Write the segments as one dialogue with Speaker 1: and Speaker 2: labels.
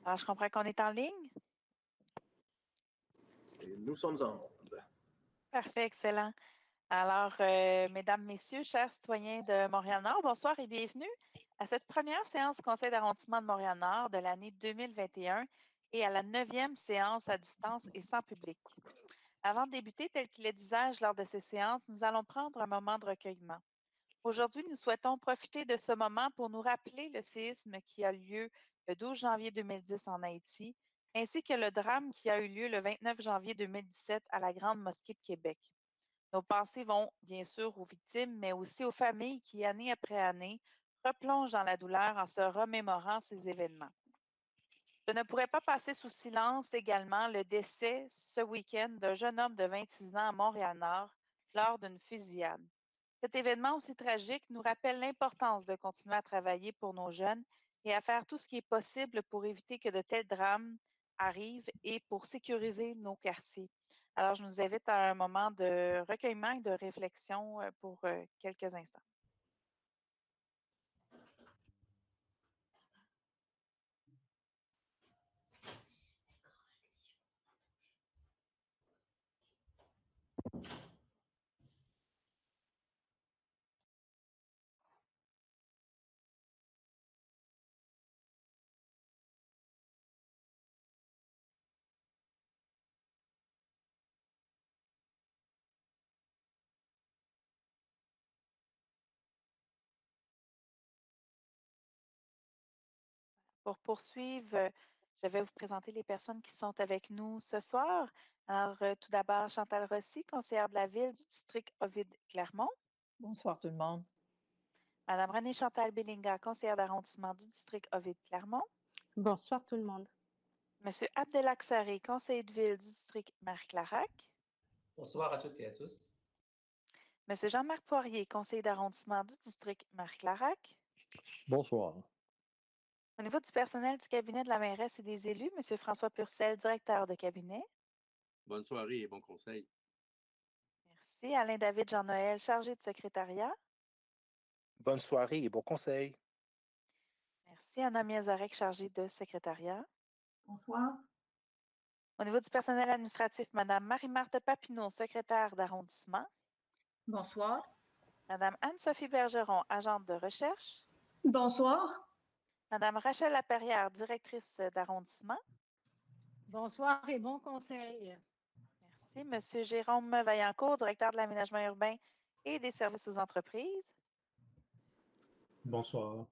Speaker 1: Alors, je comprends qu'on est en ligne.
Speaker 2: Et nous sommes en onde.
Speaker 1: Parfait, excellent. Alors, mesdames, messieurs, chers citoyens de Montréal-Nord, bonsoir et bienvenue à cette première séance du Conseil d'arrondissement de Montréal-Nord de l'année 2021 et à la 9e séance à distance et sans public. Avant de débuter, tel qu'il est d'usage lors de ces séances, nous allons prendre un moment de recueillement. Aujourd'hui, nous souhaitons profiter de ce moment pour nous rappeler le séisme qui a lieu le 12 janvier 2010 en Haïti, ainsi que le drame qui a eu lieu le 29 janvier 2017 à la Grande Mosquée de Québec. Nos pensées vont bien sûr aux victimes, mais aussi aux familles qui, année après année, replongent dans la douleur en se remémorant ces événements. Je ne pourrais pas passer sous silence également le décès ce week-end d'un jeune homme de 26 ans à Montréal-Nord lors d'une fusillade. Cet événement aussi tragique nous rappelle l'importance de continuer à travailler pour nos jeunes et à faire tout ce qui est possible pour éviter que de tels drames arrivent et pour sécuriser nos quartiers. Alors, je nous invite à un moment de recueillement et de réflexion pour quelques instants. Pour poursuivre, je vais vous présenter les personnes qui sont avec nous ce soir. Alors, tout d'abord, Chantal Rossi, conseillère de la ville du district Ovid-Clermont.
Speaker 3: Bonsoir tout le monde.
Speaker 1: Madame Renée-Chantal Bellinga, conseillère d'arrondissement du district Ovid-Clermont.
Speaker 4: Bonsoir tout le monde.
Speaker 1: Monsieur Abdelak Saré, conseiller de ville du district Marie-Clarac.
Speaker 5: Bonsoir à toutes et à tous.
Speaker 1: Monsieur Jean-Marc Poirier, conseiller d'arrondissement du district Marie-Clarac.
Speaker 6: Bonsoir.
Speaker 1: Au niveau du personnel du cabinet de la mairesse et des élus, Monsieur François Purcell, directeur de cabinet.
Speaker 7: Bonne soirée et bon conseil.
Speaker 1: Merci. Alain-David Jean-Noël, chargé de secrétariat.
Speaker 2: Bonne soirée et bon conseil.
Speaker 1: Merci. Anna Miazarek, chargée de secrétariat.
Speaker 8: Bonsoir.
Speaker 1: Au niveau du personnel administratif, Madame Marie-Marthe Papineau, secrétaire d'arrondissement.
Speaker 8: Bonsoir.
Speaker 1: Madame Anne-Sophie Bergeron, agente de recherche.
Speaker 8: Bonsoir.
Speaker 1: Madame Rachel Laperrière, directrice d'arrondissement.
Speaker 4: Bonsoir et bon conseil.
Speaker 1: Merci. Monsieur Jérôme Vaillancourt, directeur de l'aménagement urbain et des services aux entreprises.
Speaker 6: Bonsoir.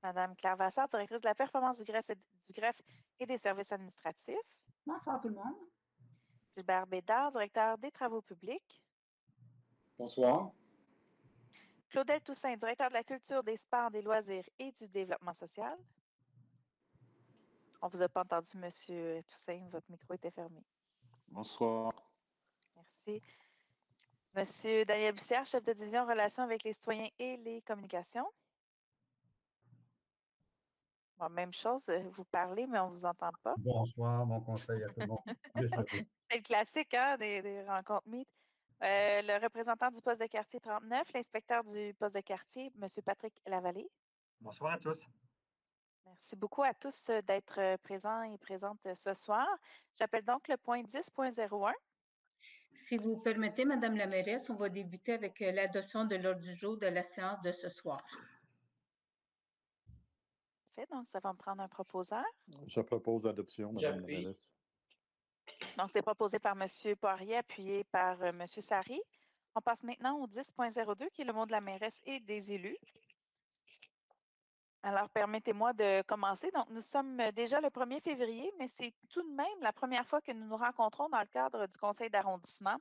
Speaker 1: Madame Claire Vassard, directrice de la performance du greffe et des services administratifs.
Speaker 8: Bonsoir tout le monde.
Speaker 1: Gilbert Bédard, directeur des travaux publics.
Speaker 9: Bonsoir.
Speaker 1: Claudel Toussaint, directeur de la culture, des sports, des loisirs et du développement social. On ne vous a pas entendu, Monsieur Toussaint, votre micro était fermé.
Speaker 9: Bonsoir.
Speaker 1: Merci. Monsieur Daniel Bussière, chef de division relations avec les citoyens et les communications. Bon, même chose, vous parlez, mais on ne vous entend pas.
Speaker 6: Bonsoir, bon conseil à tout le monde. Désolé.
Speaker 1: C'est le classique hein, des rencontres Meet. Le représentant du poste de quartier 39, l'inspecteur du poste de quartier, M. Patrick Lavallée.
Speaker 10: Bonsoir à tous.
Speaker 1: Merci beaucoup à tous d'être présents et présentes ce soir. J'appelle donc le point 10.01.
Speaker 8: Si vous permettez, Madame la mairesse, on va débuter avec l'adoption de l'ordre du jour de la séance de ce soir.
Speaker 1: Fait, donc, ça va me prendre un proposeur.
Speaker 6: Je propose l'adoption, Madame la mairesse.
Speaker 1: Donc, c'est proposé par M. Poirier, appuyé par M. Sari. On passe maintenant au 10.02, qui est le mot de la mairesse et des élus. Alors, permettez-moi de commencer. Donc, nous sommes déjà le 1er février, mais c'est tout de même la première fois que nous nous rencontrons dans le cadre du conseil d'arrondissement.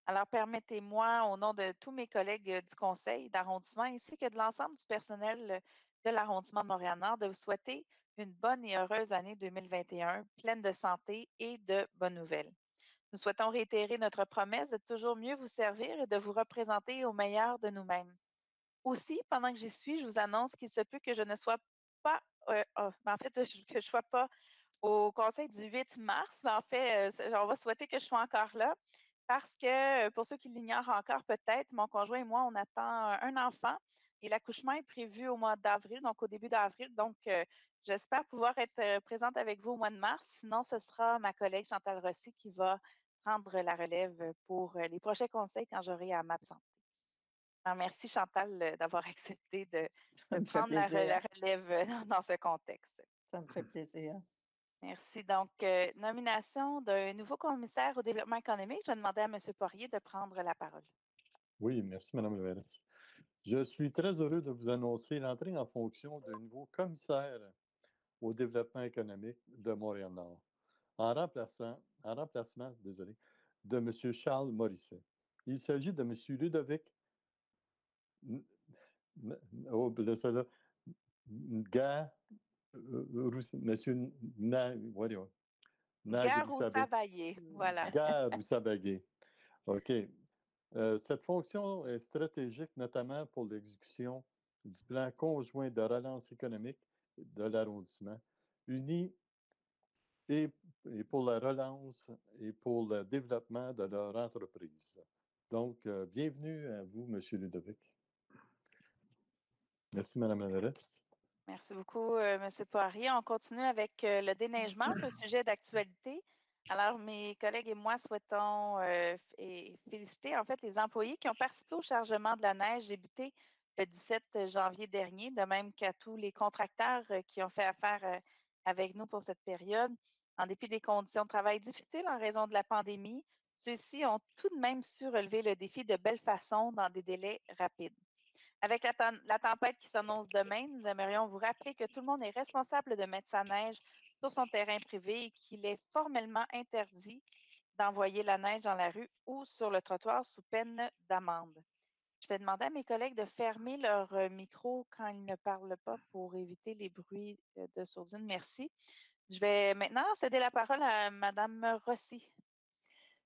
Speaker 1: Alors, permettez-moi, au nom de tous mes collègues du conseil d'arrondissement ainsi que de l'ensemble du personnel de l'arrondissement de Montréal-Nord, de vous souhaiter une bonne et heureuse année 2021, pleine de santé et de bonnes nouvelles. Nous souhaitons réitérer notre promesse de toujours mieux vous servir et de vous représenter au meilleur de nous-mêmes. Aussi, pendant que j'y suis, je vous annonce qu'il se peut que je ne sois pas, que je ne sois pas au conseil du 8 mars. Mais en fait, on va souhaiter que je sois encore là parce que, pour ceux qui l'ignorent encore peut-être, mon conjoint et moi, on attend un enfant et l'accouchement est prévu au mois d'avril, donc au début d'avril. Donc, j'espère pouvoir être présente avec vous au mois de mars. Sinon, ce sera ma collègue Chantal Rossi qui va prendre la relève pour les prochains conseils quand j'aurai à m'absenter. Alors, merci Chantal d'avoir accepté de prendre la relève dans ce contexte.
Speaker 3: Ça me fait plaisir.
Speaker 1: Merci. Donc, nomination d'un nouveau commissaire au développement économique. Je vais demander à M. Poirier de prendre la parole.
Speaker 6: Oui, merci, Mme Leverris. Je suis très heureux de vous annoncer l'entrée en fonction d'un nouveau commissaire au développement économique de Montréal-Nord, en remplacement de M. Charles Morisset. Il s'agit de M. Ludovic
Speaker 1: Garoussabaillé, voilà.
Speaker 6: Garoussabaillé. OK. Cette fonction est stratégique, notamment pour l'exécution du plan conjoint de relance économique de l'arrondissement, uni et pour la relance et pour le développement de leur entreprise. Donc, bienvenue à vous, M. Ludovic. Merci, Mme la mairesse.
Speaker 1: Merci beaucoup, M. Poirier. On continue avec le déneigement. C'est un sujet d'actualité. Alors, mes collègues et moi souhaitons féliciter en fait les employés qui ont participé au chargement de la neige débuté le 17 janvier dernier, de même qu'à tous les contracteurs qui ont fait affaire avec nous pour cette période. En dépit des conditions de travail difficiles en raison de la pandémie, ceux-ci ont tout de même su relever le défi de belle façon dans des délais rapides. Avec la tempête qui s'annonce demain, nous aimerions vous rappeler que tout le monde est responsable de mettre sa neige sur son terrain privé et qu'il est formellement interdit d'envoyer la neige dans la rue ou sur le trottoir sous peine d'amende. Je vais demander à mes collègues de fermer leur micro quand ils ne parlent pas pour éviter les bruits de sourdine. Merci. Je vais maintenant céder la parole à Mme Rossi.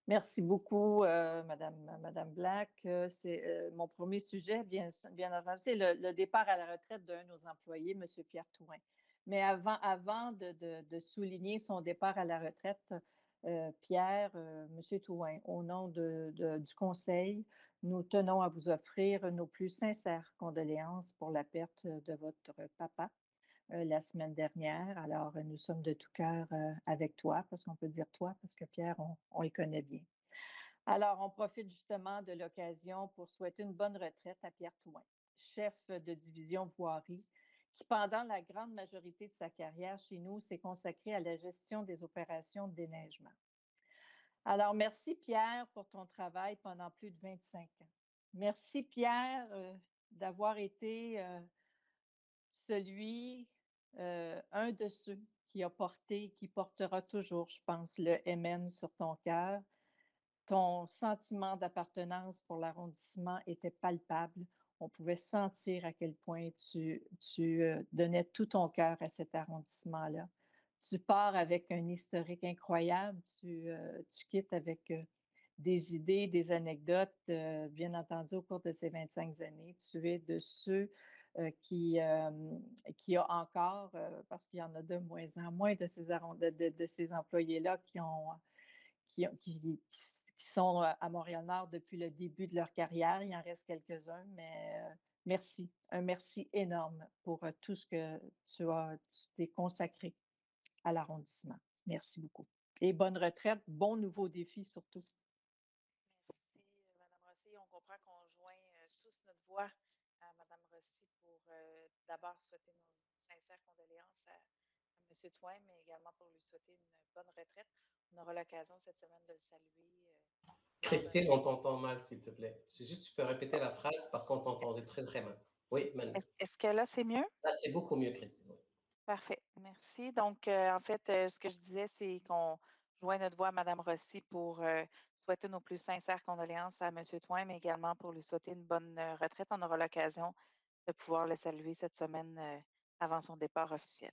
Speaker 3: Merci beaucoup, Madame Black. C'est mon premier sujet, bien entendu, c'est le départ à la retraite d'un de nos employés, M. Pierre Touin. Mais avant de souligner son départ à la retraite, Pierre, M. Touin, au nom du Conseil, nous tenons à vous offrir nos plus sincères condoléances pour la perte de votre papa la semaine dernière. Alors, nous sommes de tout cœur avec toi, parce qu'on peut dire toi, parce que Pierre, on le connaît bien. Alors, on profite justement de l'occasion pour souhaiter une bonne retraite à Pierre Touin, chef de division voirie, qui, pendant la grande majorité de sa carrière chez nous, s'est consacré à la gestion des opérations de déneigement. Alors, merci Pierre pour ton travail pendant plus de 25 ans. Merci Pierre d'avoir été un de ceux qui a porté, qui portera toujours, je pense, le MN sur ton cœur. Ton sentiment d'appartenance pour l'arrondissement était palpable. On pouvait sentir à quel point tu donnais tout ton cœur à cet arrondissement-là. Tu pars avec un historique incroyable. Tu quittes avec des idées, des anecdotes, bien entendu, au cours de ces 25 années. Tu es de ceux qui a encore, parce qu'il y en a de moins en moins de ces employés-là qui sont à Montréal-Nord depuis le début de leur carrière. Il en reste quelques-uns, mais merci. Un merci énorme pour tout ce que tu t'es consacré à l'arrondissement. Merci beaucoup. Et bonne retraite, bon nouveau défi surtout.
Speaker 1: Merci, Mme Rossi. On comprend qu'on joint tous notre voix à Mme Rossi pour d'abord souhaiter nos sincères condoléances à M. Touin, mais également pour lui souhaiter une bonne retraite. On aura l'occasion cette semaine de le saluer.
Speaker 5: Christine, on t'entend mal, s'il te plaît. C'est juste, tu peux répéter la phrase parce qu'on t'entendait très, très mal. Oui, maintenant.
Speaker 1: Est-ce que là, c'est mieux?
Speaker 5: Là, c'est beaucoup mieux, Christine. Oui.
Speaker 1: Parfait. Merci. Donc, en fait, ce que je disais, c'est qu'on joint notre voix à Mme Rossi pour souhaiter nos plus sincères condoléances à M. Touin, mais également pour lui souhaiter une bonne retraite. On aura l'occasion de pouvoir le saluer cette semaine avant son départ officiel.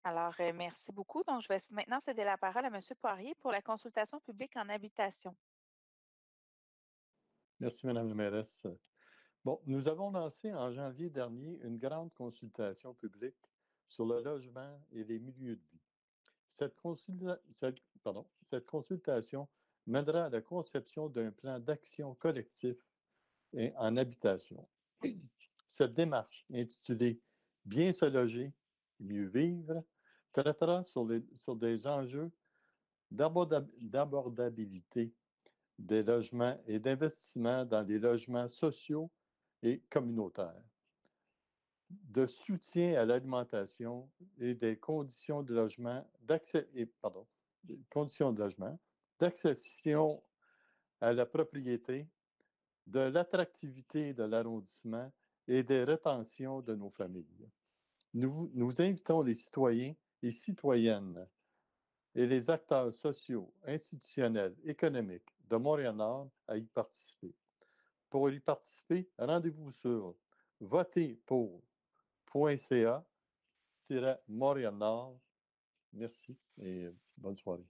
Speaker 1: Alors, merci beaucoup. Donc, je vais maintenant céder la parole à M. Poirier pour la consultation publique en habitation.
Speaker 6: Merci, Mme la mairesse. Bon, nous avons lancé en janvier dernier une grande consultation publique sur le logement et les milieux de vie. Cette consultation mènera à la conception d'un plan d'action collectif en habitation. Cette démarche, intitulée « Bien se loger, mieux vivre », traitera sur des enjeux d'abordabilité des logements et d'investissement dans les logements sociaux et communautaires, de soutien à l'alimentation et des conditions de logement, d'accession à la propriété, de l'attractivité de l'arrondissement et des rétentions de nos familles. Nous invitons les citoyens et citoyennes et les acteurs sociaux, institutionnels, économiques de Montréal-Nord à y participer. Pour y participer, rendez-vous sur voter-pour.ca-Montréal-Nord. Merci et bonne soirée.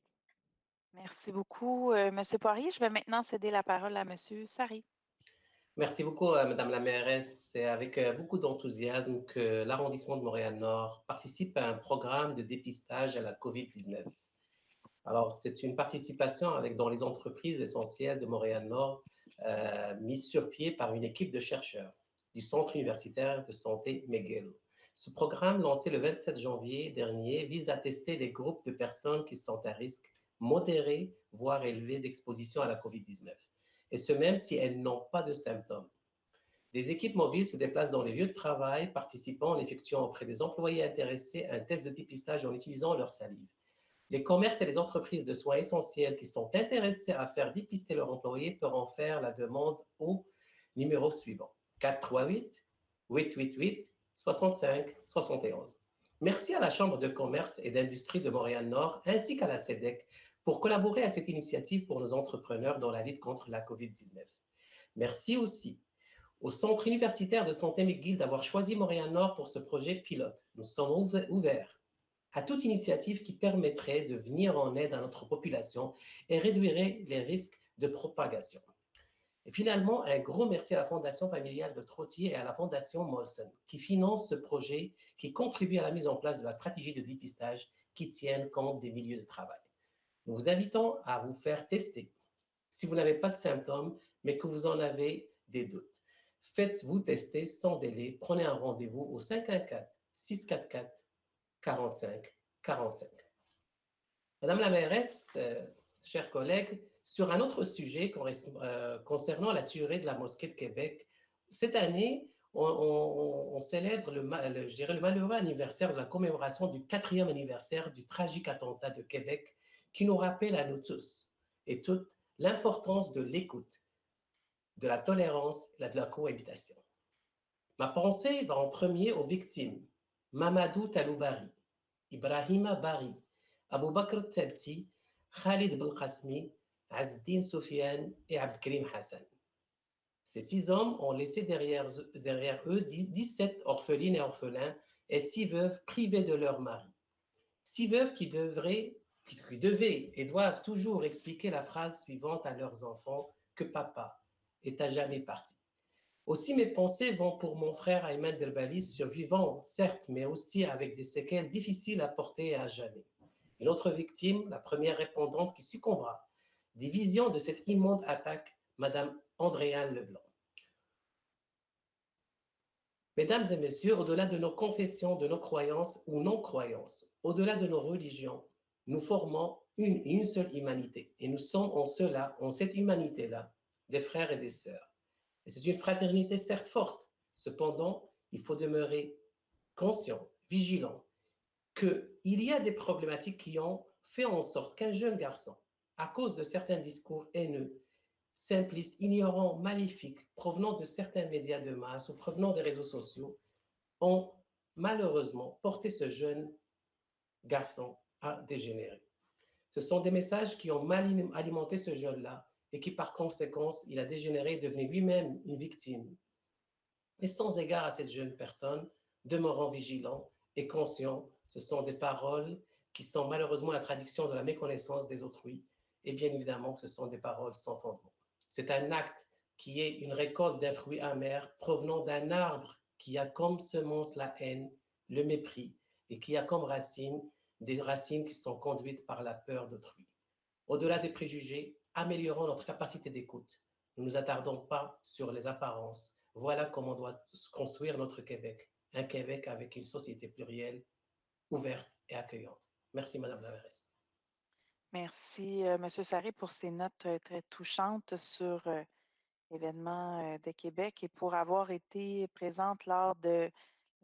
Speaker 1: Merci beaucoup, M. Poirier. Je vais maintenant céder la parole à M. Sari.
Speaker 5: Merci beaucoup, Madame la mairesse. C'est avec beaucoup d'enthousiasme que l'arrondissement de Montréal-Nord participe à un programme de dépistage à la COVID-19. Alors, c'est une participation dans les entreprises essentielles de Montréal-Nord mise sur pied par une équipe de chercheurs du Centre universitaire de santé McGill. Ce programme, lancé le 27 janvier dernier, vise à tester les groupes de personnes qui sont à risque modéré, voire élevé d'exposition à la COVID-19, et ce même si elles n'ont pas de symptômes. Des équipes mobiles se déplacent dans les lieux de travail, participant en effectuant auprès des employés intéressés un test de dépistage en utilisant leur salive. Les commerces et les entreprises de soins essentiels qui sont intéressés à faire dépister leurs employés pourront faire la demande au numéro suivant, 438-888-6571. Merci à la Chambre de commerce et d'industrie de Montréal-Nord ainsi qu'à la CEDEC pour collaborer à cette initiative pour nos entrepreneurs dans la lutte contre la COVID-19. Merci aussi au Centre universitaire de santé McGill d'avoir choisi Montréal-Nord pour ce projet pilote. Nous sommes ouverts à toute initiative qui permettrait de venir en aide à notre population et réduirait les risques de propagation. Et finalement, un gros merci à la Fondation familiale de Trottier et à la Fondation Molson qui financent ce projet, qui contribue à la mise en place de la stratégie de dépistage qui tienne compte des milieux de travail. Nous vous invitons à vous faire tester. Si vous n'avez pas de symptômes, mais que vous en avez des doutes, faites-vous tester sans délai. Prenez un rendez-vous au 514-644-4545. Madame la mairesse, chers collègues, sur un autre sujet concernant la tuerie de la mosquée de Québec, cette année, on célèbre le malheureux anniversaire de la commémoration du 4e anniversaire du tragique attentat de Québec qui nous rappelle à nous tous et toutes l'importance de l'écoute, de la tolérance et de la cohabitation. Ma pensée va en premier aux victimes, Mamadou Taloubari, Ibrahima Bari, Abou Bakr Tabti, Khalid Belkacmi, Azzdin Soufiane et Abdelkrim Hassan. Ces 6 hommes ont laissé derrière eux 17 orphelines et orphelins et 6 veuves privées de leur mari. 6 veuves qui devaient et doivent toujours expliquer la phrase suivante à leurs enfants, que papa est à jamais parti. Aussi, mes pensées vont pour mon frère Ayman Delbali, survivant, certes, mais aussi avec des séquelles difficiles à porter à jamais. Une autre victime, la première répondante qui succombera, des visions de cette immonde attaque, Madame Andréane Leblanc. Mesdames et messieurs, au-delà de nos confessions, de nos croyances ou non-croyances, au-delà de nos religions, nous formons une seule humanité. Et nous sommes en cette humanité-là, des frères et des sœurs. Et c'est une fraternité certes forte. Cependant, il faut demeurer conscient, vigilant, qu'il y a des problématiques qui ont fait en sorte qu'un jeune garçon, à cause de certains discours haineux, simplistes, ignorants, maléfiques, provenant de certains médias de masse ou provenant des réseaux sociaux, ont malheureusement porté ce jeune garçon à dégénérer. Ce sont des messages qui ont mal alimenté ce jeune-là et qui, par conséquence, il a dégénéré, devenu lui-même une victime. Et sans égard à cette jeune personne, demeurant vigilant et conscient, ce sont des paroles qui sont malheureusement la traduction de la méconnaissance des autrui, et bien évidemment, ce sont des paroles sans fondement. C'est un acte qui est une récolte d'un fruit amer provenant d'un arbre qui a comme semence la haine, le mépris, et qui a comme racines des racines qui sont conduites par la peur d'autrui. Au-delà des préjugés, améliorons notre capacité d'écoute. Ne nous attardons pas sur les apparences, Voilà comment doit se construire notre Québec. Un Québec avec une société plurielle, ouverte et accueillante. Merci, Madame la mairesse.
Speaker 1: Merci, M. Sarré, pour ces notes très touchantes sur l'événement de Québec et pour avoir été présente lors de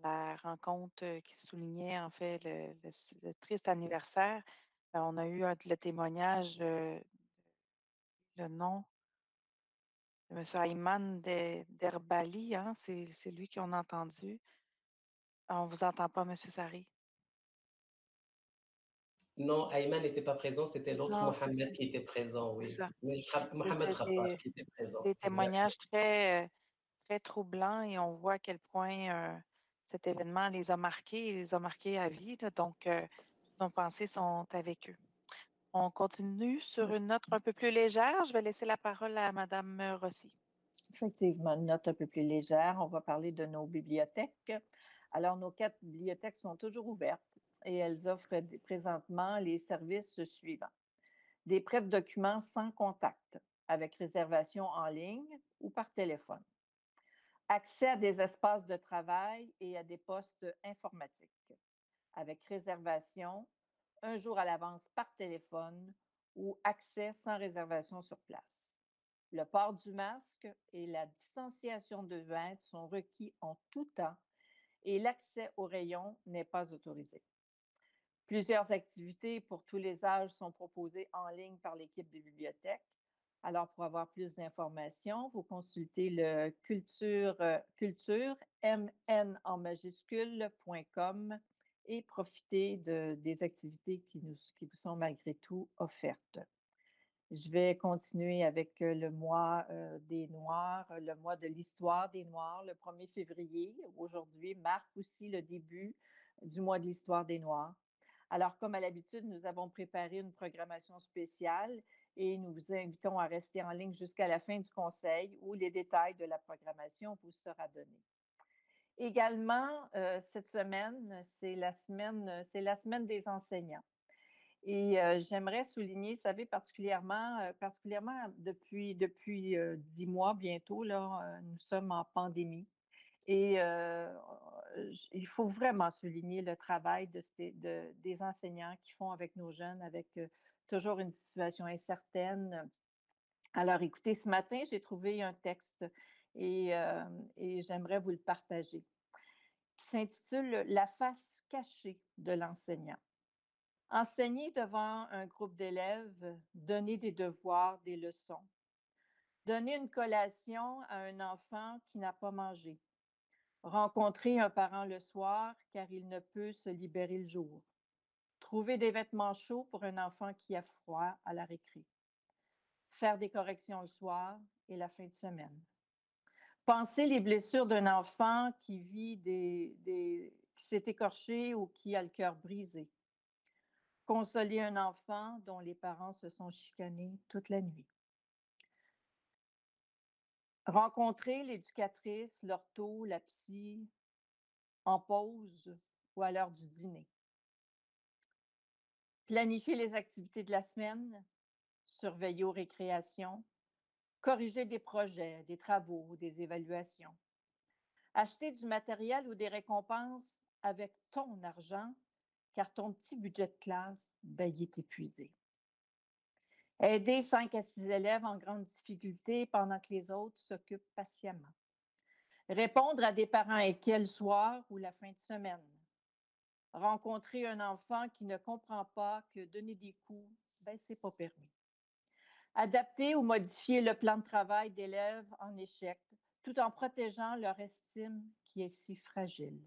Speaker 1: la rencontre qui soulignait en fait le triste anniversaire. On a eu le témoignage, le nom de M. Ayman Derbali, hein, c'est lui qu'on a entendu. On ne vous entend pas, M. Sarré.
Speaker 5: Non, Ayman n'était pas présent, c'était l'autre
Speaker 1: Non, c'est
Speaker 5: Mohamed qui était présent, oui.
Speaker 1: ça.
Speaker 5: Mais
Speaker 1: C'est
Speaker 5: Mohamed
Speaker 1: c'est
Speaker 5: Khattab qui était présent,
Speaker 1: des
Speaker 5: exact.
Speaker 1: témoignages très troublants et on voit à quel point cet événement les a marqués et les a marqués à vie. Là. Donc, nos pensées sont avec eux. On continue sur une note un peu plus légère. Je vais laisser la parole à Mme Rossi.
Speaker 3: Effectivement, une note un peu plus légère. On va parler de nos bibliothèques. Alors, nos 4 bibliothèques sont toujours ouvertes et elles offrent présentement les services suivants. Des prêts de documents sans contact, avec réservation en ligne ou par téléphone. Accès à des espaces de travail et à des postes informatiques, avec réservation, un jour à l'avance par téléphone ou accès sans réservation sur place. Le port du masque et la distanciation de 2 mètres sont requis en tout temps et l'accès aux rayons n'est pas autorisé. Plusieurs activités pour tous les âges sont proposées en ligne par l'équipe des bibliothèques. Alors, pour avoir plus d'informations, vous consultez le culture mn en majuscule.com et profitez des activités qui vous sont malgré tout offertes. Je vais continuer avec le mois des Noirs, le mois de l'histoire des Noirs, le 1er février. Aujourd'hui marque aussi le début du mois de l'histoire des Noirs. Alors, comme à l'habitude, nous avons préparé une programmation spéciale et nous vous invitons à rester en ligne jusqu'à la fin du conseil où les détails de la programmation vous sera donné. Également, cette semaine, c'est la semaine des enseignants. Et j'aimerais souligner, vous savez, particulièrement depuis 10 mois bientôt, là, nous sommes en pandémie. Et il faut vraiment souligner le travail des enseignants qui font avec nos jeunes, avec toujours une situation incertaine. Alors, écoutez, ce matin, j'ai trouvé un texte et j'aimerais vous le partager, qui s'intitule « La face cachée de l'enseignant ». Enseigner devant un groupe d'élèves, donner des devoirs, des leçons. Donner une collation à un enfant qui n'a pas mangé. Rencontrer un parent le soir car il ne peut se libérer le jour. Trouver des vêtements chauds pour un enfant qui a froid à la récré. Faire des corrections le soir et la fin de semaine. Penser les blessures d'un enfant qui qui s'est écorché ou qui a le cœur brisé. Consoler un enfant dont les parents se sont chicanés toute la nuit. Rencontrer l'éducatrice, l'ortho, la psy, en pause ou à l'heure du dîner. Planifier les activités de la semaine, surveiller aux récréations, corriger des projets, des travaux, des évaluations. Acheter du matériel ou des récompenses avec ton argent, car ton petit budget de classe, il est épuisé. Aider 5 à 6 élèves en grande difficulté pendant que les autres s'occupent patiemment. Répondre à des parents inquiets le soir ou la fin de semaine. Rencontrer un enfant qui ne comprend pas que donner des coups, c'est pas permis. Adapter ou modifier le plan de travail d'élèves en échec, tout en protégeant leur estime qui est si fragile.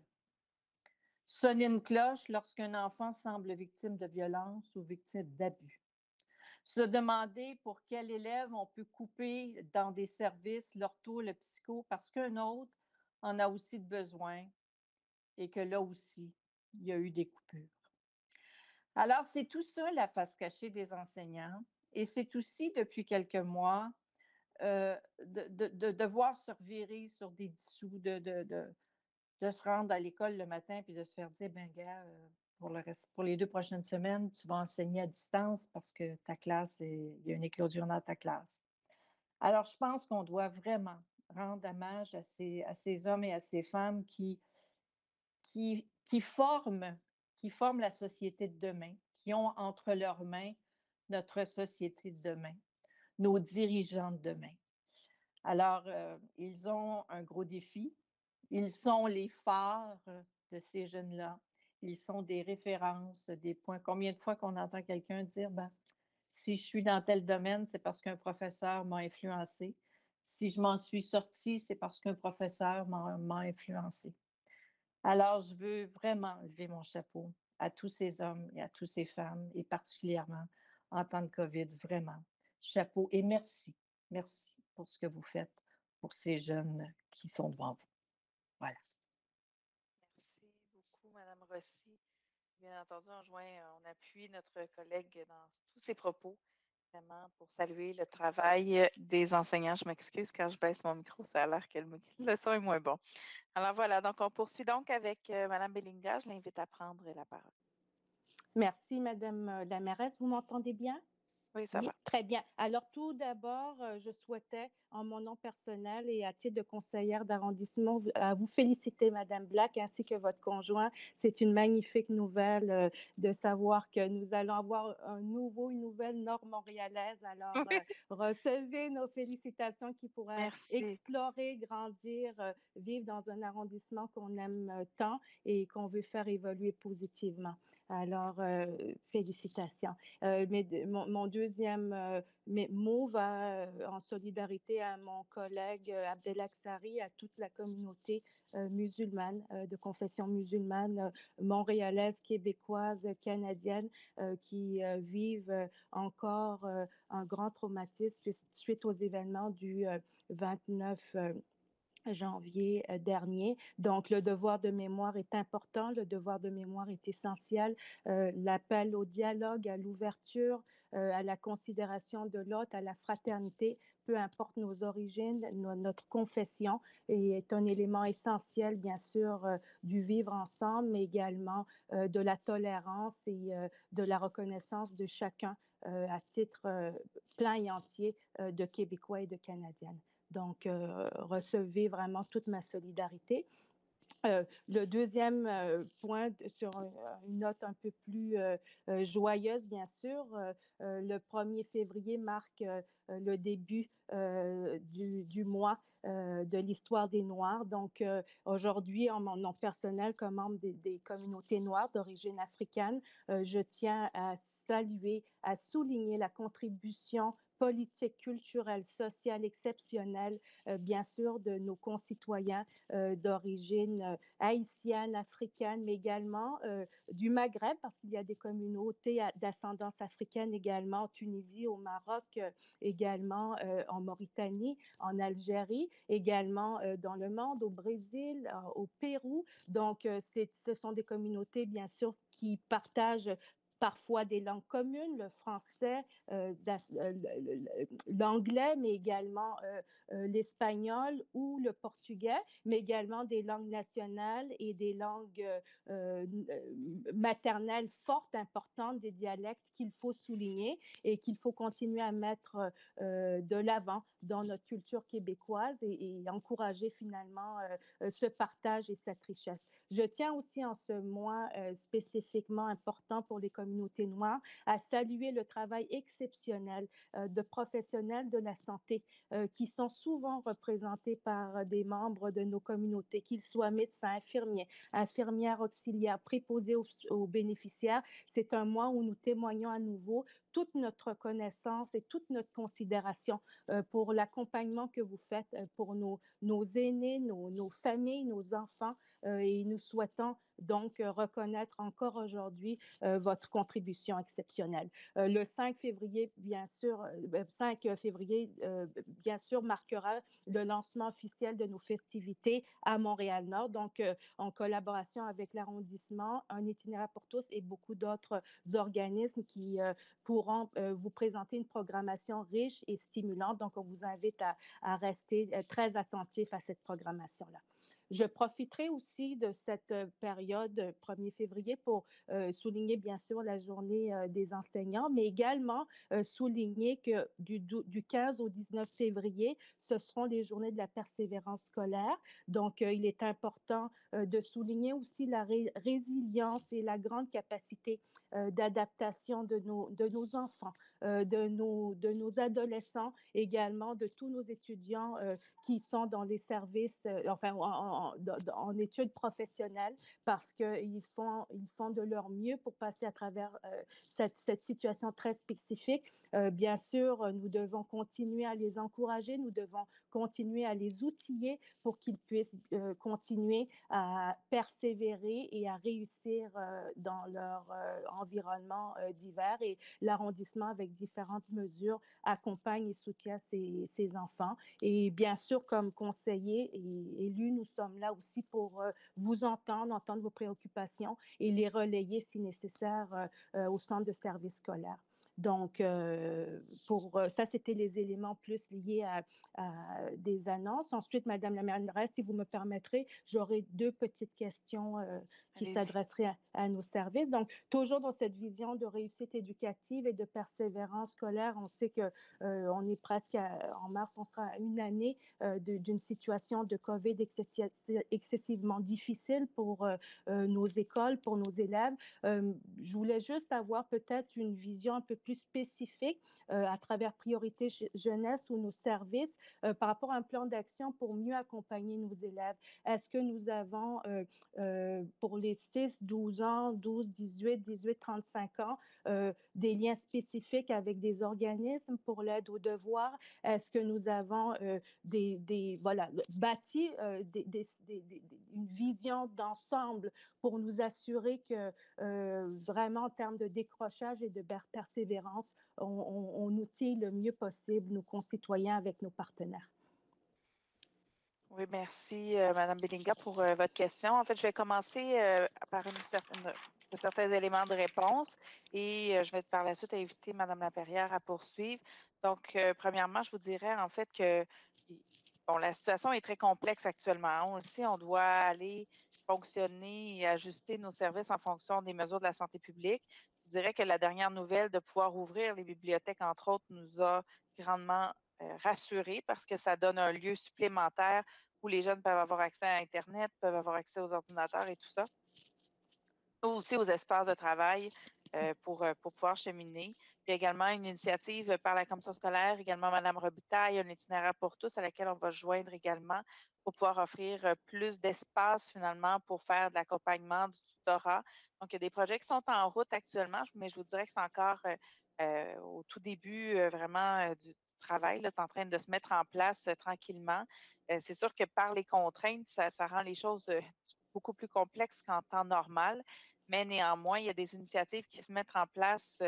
Speaker 3: Sonner une cloche lorsqu'un enfant semble victime de violence ou victime d'abus. Se demander pour quel élève on peut couper dans des services, l'ortho, le psycho, parce qu'un autre en a aussi besoin et que là aussi, il y a eu des coupures. Alors, c'est tout ça, la face cachée des enseignants. Et c'est aussi, depuis quelques mois, de devoir se revirer sur des dissous, de se rendre à l'école le matin puis de se faire dire, gars, pour les 2 prochaines semaines, tu vas enseigner à distance parce que ta classe, il y a une éclosion dans ta classe. Alors, je pense qu'on doit vraiment rendre hommage à ces hommes et à ces femmes qui forment la société de demain, qui ont entre leurs mains notre société de demain, nos dirigeants de demain. Alors, ils ont un gros défi. Ils sont les phares de ces jeunes-là. Ils sont des références, des points. Combien de fois qu'on entend quelqu'un dire, ben, si je suis dans tel domaine, c'est parce qu'un professeur m'a influencé. Si je m'en suis sortie, c'est parce qu'un professeur m'a influencé. Alors, je veux vraiment lever mon chapeau à tous ces hommes et à toutes ces femmes, et particulièrement en temps de COVID, vraiment. Chapeau et merci. Merci pour ce que vous faites pour ces jeunes qui sont devant vous. Voilà.
Speaker 1: Merci beaucoup, Mme Rossi. Bien entendu, on appuie notre collègue dans tous ses propos, vraiment pour saluer le travail des enseignants. Je m'excuse quand je baisse mon micro, ça a l'air que le son est moins bon. Alors voilà, donc on poursuit donc avec Mme Bellinga. Je l'invite à prendre la parole.
Speaker 4: Merci, Madame la mairesse. Vous m'entendez bien?
Speaker 1: Oui, ça va.
Speaker 4: Très bien. Alors, tout d'abord, je souhaitais, en mon nom personnel et à titre de conseillère d'arrondissement, vous féliciter, Madame Black, ainsi que votre conjoint. C'est une magnifique nouvelle de savoir que nous allons avoir une nouvelle norme montréalaise. Alors, recevez nos félicitations qui pourraient explorer, grandir, vivre dans un arrondissement qu'on aime tant et qu'on veut faire évoluer positivement. Alors, félicitations. Mais mon deuxième mot va en solidarité à mon collègue Abdelaksari, à toute la communauté musulmane, de confession musulmane, montréalaise, québécoise, canadienne, qui vivent encore un grand traumatisme suite aux événements du 29 janvier dernier. Donc, le devoir de mémoire est important, le devoir de mémoire est essentiel. L'appel au dialogue, à l'ouverture, à la considération de l'autre, à la fraternité, peu importe nos origines, notre confession est un élément essentiel, bien sûr, du vivre ensemble, mais également de la tolérance et de la reconnaissance de chacun à titre plein et entier de Québécois et de Canadiennes. Donc, recevez vraiment toute ma solidarité. Le deuxième point, sur une note un peu plus joyeuse, bien sûr, le 1er février marque le début du mois de l'histoire des Noirs. Donc, aujourd'hui, en mon nom personnel, comme membre des communautés noires d'origine africaine, je tiens à saluer, à souligner la contribution politique, culturelle, sociale exceptionnelle, bien sûr, de nos concitoyens d'origine haïtienne, africaine, mais également du Maghreb, parce qu'il y a des communautés d'ascendance africaine également en Tunisie, au Maroc, également en Mauritanie, en Algérie, également dans le monde, au Brésil, au Pérou. Donc, ce sont des communautés, bien sûr, qui partagent parfois des langues communes, le français, l'anglais, mais également l'espagnol ou le portugais, mais également des langues nationales et des langues maternelles fortes, importantes, des dialectes qu'il faut souligner et qu'il faut continuer à mettre de l'avant dans notre culture québécoise et encourager finalement ce partage et cette richesse. Je tiens aussi en ce mois spécifiquement important pour les communautés noires à saluer le travail exceptionnel de professionnels de la santé qui sont souvent représentés par des membres de nos communautés, qu'ils soient médecins, infirmiers, infirmières auxiliaires, préposés aux bénéficiaires. C'est un mois où nous témoignons à nouveau toute notre reconnaissance et toute notre considération pour l'accompagnement que vous faites pour nos aînés, nos familles, nos enfants, et nous souhaitons donc reconnaître encore aujourd'hui votre contribution exceptionnelle. Le 5 février, bien sûr, bien sûr, marquera le lancement officiel de nos festivités à Montréal-Nord, donc en collaboration avec l'arrondissement, un itinéraire pour tous et beaucoup d'autres organismes qui pourront vous présenter une programmation riche et stimulante. Donc, on vous invite à rester très attentif à cette programmation-là. Je profiterai aussi de cette période 1er février pour souligner bien sûr la journée des enseignants, mais également souligner que du 15 au 19 février, ce seront les journées de la persévérance scolaire. Donc, il est important de souligner aussi la résilience et la grande capacité d'adaptation de nos enfants, de nos adolescents, également de tous nos étudiants qui sont dans les services, enfin en études professionnelles, parce qu'ils font de leur mieux pour passer à travers cette situation très spécifique. Bien sûr, nous devons continuer à les encourager, nous devons continuer à les outiller pour qu'ils puissent continuer à persévérer et à réussir dans leur environnement divers. Et l'arrondissement, avec différentes mesures, accompagne et soutient ces enfants. Et bien sûr, comme conseillers et élus, nous sommes là aussi pour vous entendre vos préoccupations et les relayer si nécessaire au centre de services scolaires. Donc, ça, c'était les éléments plus liés à des annonces. Ensuite, Madame la mairesse, si vous me permettrez, j'aurai 2 petites questions qui s'adresseraient à nos services. Donc, toujours dans cette vision de réussite éducative et de persévérance scolaire, on sait qu'on est presque en mars, on sera à une année d'une situation de COVID excessivement difficile pour nos écoles, pour nos élèves. Je voulais juste avoir peut-être une vision un peu plus spécifique à travers Priorité Jeunesse ou nos services par rapport à un plan d'action pour mieux accompagner nos élèves. Est-ce que nous avons pour les 6, 12 ans, 12, 18, 18, 35 ans, des liens spécifiques avec des organismes pour l'aide aux devoirs? Est-ce que nous avons bâti une vision d'ensemble pour nous assurer que vraiment en termes de décrochage et de persévérance, on outille le mieux possible nos concitoyens avec nos partenaires?
Speaker 1: Oui, merci, Madame Belinga, pour votre question. En fait, je vais commencer par certains éléments de réponse et je vais par la suite inviter Madame Laperrière à poursuivre. Donc, premièrement, je vous dirais en fait que la situation est très complexe actuellement. On le sait, on doit aller fonctionner et ajuster nos services en fonction des mesures de la santé publique. Je dirais que la dernière nouvelle de pouvoir ouvrir les bibliothèques, entre autres, nous a grandement rassurés parce que ça donne un lieu supplémentaire où les jeunes peuvent avoir accès à Internet, peuvent avoir accès aux ordinateurs et tout ça, ou aussi aux espaces de travail pour pouvoir cheminer. Puis également une initiative par la commission scolaire, également Mme Robitaille, un itinéraire pour tous à laquelle on va joindre également pour pouvoir offrir plus d'espace finalement pour faire de l'accompagnement, du tutorat. Donc, il y a des projets qui sont en route actuellement, mais je vous dirais que c'est encore au tout début vraiment du travail. C'est en train de se mettre en place tranquillement. C'est sûr que par les contraintes, ça rend les choses beaucoup plus complexes qu'en temps normal. Mais néanmoins, il y a des initiatives qui se mettent en place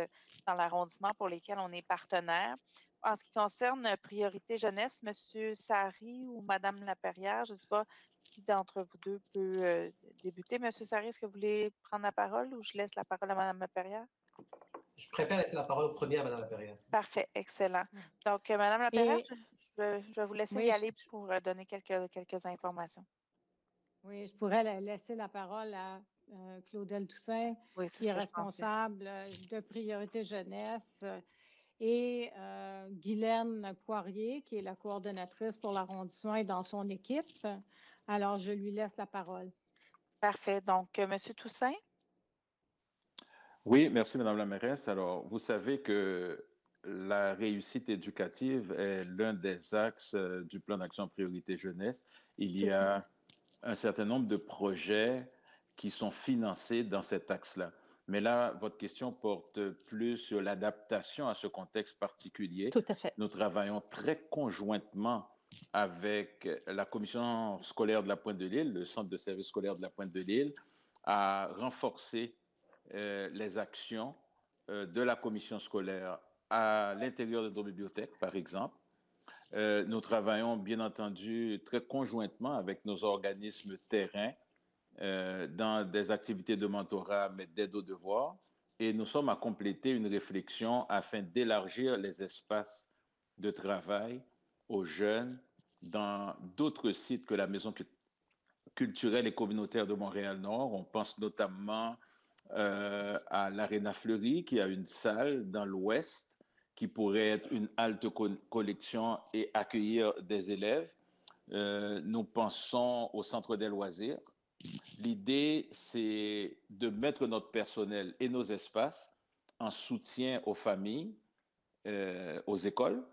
Speaker 1: dans l'arrondissement pour lesquelles on est partenaire. En ce qui concerne Priorité Jeunesse, M. Sari ou Mme Laperrière, je ne sais pas qui d'entre vous deux peut débuter. M. Sari, est-ce que vous voulez prendre la parole ou je laisse la parole à Mme Laperrière?
Speaker 5: Je préfère laisser la parole au premier à Mme Laperrière.
Speaker 1: Parfait, excellent. Donc, Mme Laperrière, je vais vous laisser y aller pour donner quelques informations.
Speaker 10: Oui, je pourrais laisser la parole à Claudel Toussaint, qui est responsable de Priorité Jeunesse, et Guylaine Poirier, qui est la coordonnatrice pour l'arrondissement et dans son équipe. Alors, je lui laisse la parole.
Speaker 1: Parfait. Donc, M. Toussaint?
Speaker 9: Oui, merci, Madame la mairesse. Alors, vous savez que la réussite éducative est l'un des axes du plan d'action Priorité Jeunesse. Il y a un certain nombre de projets qui sont financés dans cet axe-là. Mais là, votre question porte plus sur l'adaptation à ce contexte particulier.
Speaker 4: Tout à fait.
Speaker 9: Nous travaillons très conjointement avec la commission scolaire de la Pointe-de-l'Île, le centre de service scolaire de la Pointe-de-l'Île, à renforcer les actions de la commission scolaire à l'intérieur de nos bibliothèques, par exemple. Nous travaillons, bien entendu, très conjointement avec nos organismes terrains dans des activités de mentorat, mais d'aide aux devoirs. Et nous sommes à compléter une réflexion afin d'élargir les espaces de travail aux jeunes dans d'autres sites que la maison culturelle et communautaire de Montréal-Nord. On pense notamment à l'Arena Fleury, qui a une salle dans l'ouest qui pourrait être une halte collection et accueillir des élèves. Nous pensons au centre des loisirs. L'idée, c'est de mettre notre personnel et nos espaces en soutien aux familles, aux écoles,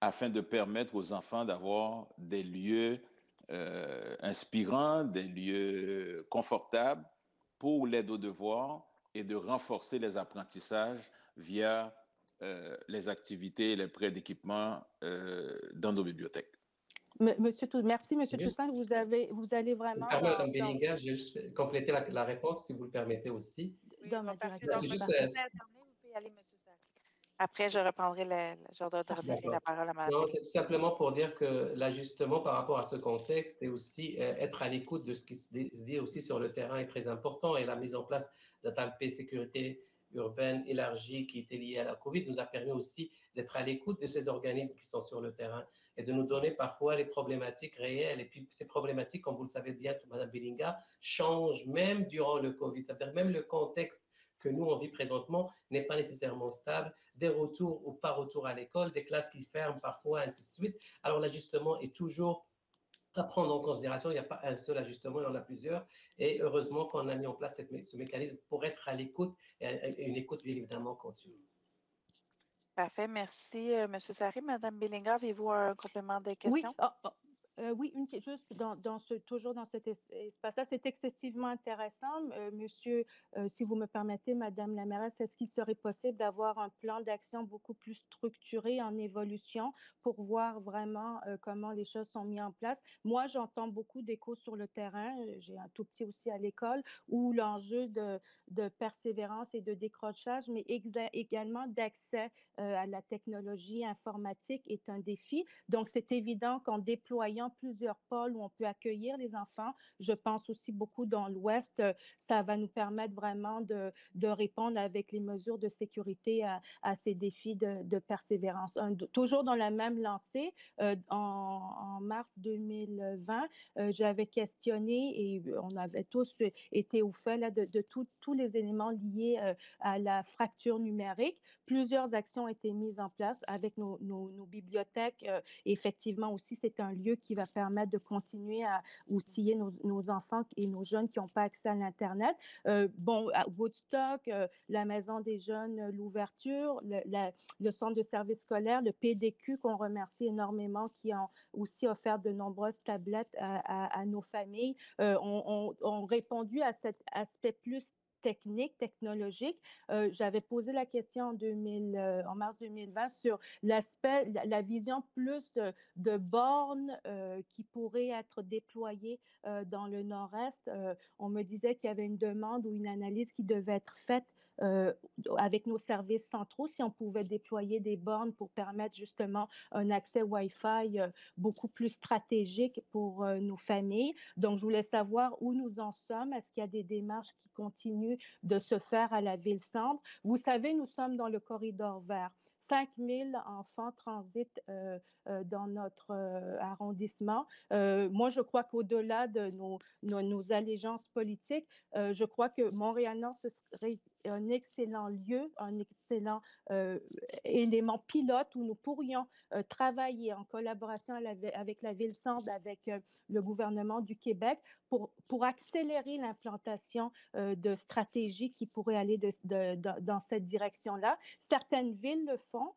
Speaker 9: afin de permettre aux enfants d'avoir des lieux inspirants, des lieux confortables pour l'aide aux devoirs et de renforcer les apprentissages via les activités et les prêts d'équipement dans nos bibliothèques.
Speaker 4: Merci, M. Toussaint. Vous allez vraiment...
Speaker 5: Madame Bellinga, je vais juste compléter la réponse, si vous le permettez aussi.
Speaker 1: Oui, parfait. Donc, vous pouvez aller, M. Sarri. Après, je reprendrai je redonnerai la parole à Mme.
Speaker 5: Non, c'est tout simplement pour dire que l'ajustement par rapport à ce contexte et aussi être à l'écoute de ce qui se dit aussi sur le terrain est très important, et la mise en place d'ATALP sécurité urbaine élargie qui était liée à la COVID nous a permis aussi d'être à l'écoute de ces organismes qui sont sur le terrain et de nous donner parfois les problématiques réelles. Et puis ces problématiques, comme vous le savez bien, Mme Bellinga, changent même durant le COVID. C'est-à-dire même le contexte que nous, on vit présentement, n'est pas nécessairement stable, des retours ou pas retours à l'école, des classes qui ferment parfois, ainsi de suite. Alors l'ajustement est toujours à prendre en considération. Il n'y a pas un seul ajustement, il y en a plusieurs. Et heureusement qu'on a mis en place ce mécanisme pour être à l'écoute, et une écoute bien évidemment continue.
Speaker 1: Parfait, merci M. Sarri. Mme Bellinga, avez-vous un complément de question?
Speaker 4: Oui, juste toujours dans cet espace-là, c'est excessivement intéressant. Monsieur, si vous me permettez, Madame la mairesse, est-ce qu'il serait possible d'avoir un plan d'action beaucoup plus structuré en évolution pour voir vraiment comment les choses sont mises en place? Moi, j'entends beaucoup d'échos sur le terrain, j'ai un tout petit aussi à l'école, où l'enjeu de persévérance et de décrochage, mais également d'accès à la technologie informatique est un défi. Donc, c'est évident qu'en déployant plusieurs pôles où on peut accueillir les enfants, je pense aussi beaucoup dans l'Ouest, ça va nous permettre vraiment de répondre avec les mesures de sécurité à ces défis de persévérance. Toujours dans la même lancée, en mars 2020, j'avais questionné et on avait tous été au fait là, de tous les éléments liés à la fracture numérique. Plusieurs actions ont été mises en place avec nos bibliothèques. Effectivement aussi, c'est un lieu qui va permettre de continuer à outiller nos enfants et nos jeunes qui n'ont pas accès à l'Internet. À Woodstock, la Maison des jeunes, l'ouverture, le centre de services scolaires, le PDQ qu'on remercie énormément, qui ont aussi offert de nombreuses tablettes à nos familles, ont répondu à cet aspect plus technologique. J'avais posé la question en mars 2020 sur l'aspect, la vision plus de bornes qui pourraient être déployées dans le nord-est. On me disait qu'il y avait une demande ou une analyse qui devait être faite avec nos services centraux, si on pouvait déployer des bornes pour permettre justement un accès Wi-Fi beaucoup plus stratégique pour nos familles. Donc, je voulais savoir où nous en sommes. Est-ce qu'il y a des démarches qui continuent de se faire à la Ville-Centre? Vous savez, nous sommes dans le corridor vert. 5 000 enfants transitent dans notre arrondissement. Moi, je crois qu'au-delà de nos allégeances politiques, je crois que Montréal-Nord, ce serait un excellent lieu, un excellent élément pilote où nous pourrions travailler en collaboration avec la Ville-Centre, avec le gouvernement du Québec pour accélérer l'implantation de stratégies qui pourraient aller dans cette direction-là. Certaines villes le font.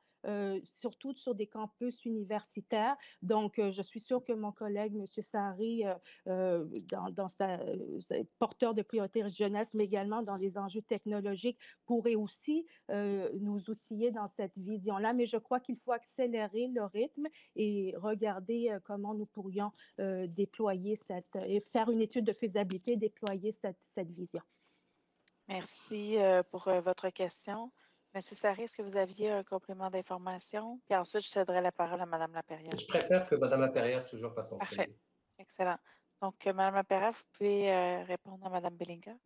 Speaker 4: Surtout sur des campus universitaires. Donc, je suis sûre que mon collègue, M. Sarri, dans sa porteur de priorité jeunesse, mais également dans les enjeux technologiques, pourrait aussi nous outiller dans cette vision-là. Mais je crois qu'il faut accélérer le rythme et regarder comment nous pourrions déployer et faire une étude de faisabilité, déployer cette vision.
Speaker 1: Merci pour votre question. Monsieur Sarri, est-ce que vous aviez un complément d'information? Puis ensuite, je céderai la parole à Mme Laperrière.
Speaker 5: Je préfère que Mme Laperrière toujours passe en premier.
Speaker 1: Parfait. Excellent. Donc, Mme Laperrière, vous pouvez répondre à Mme Bellinga.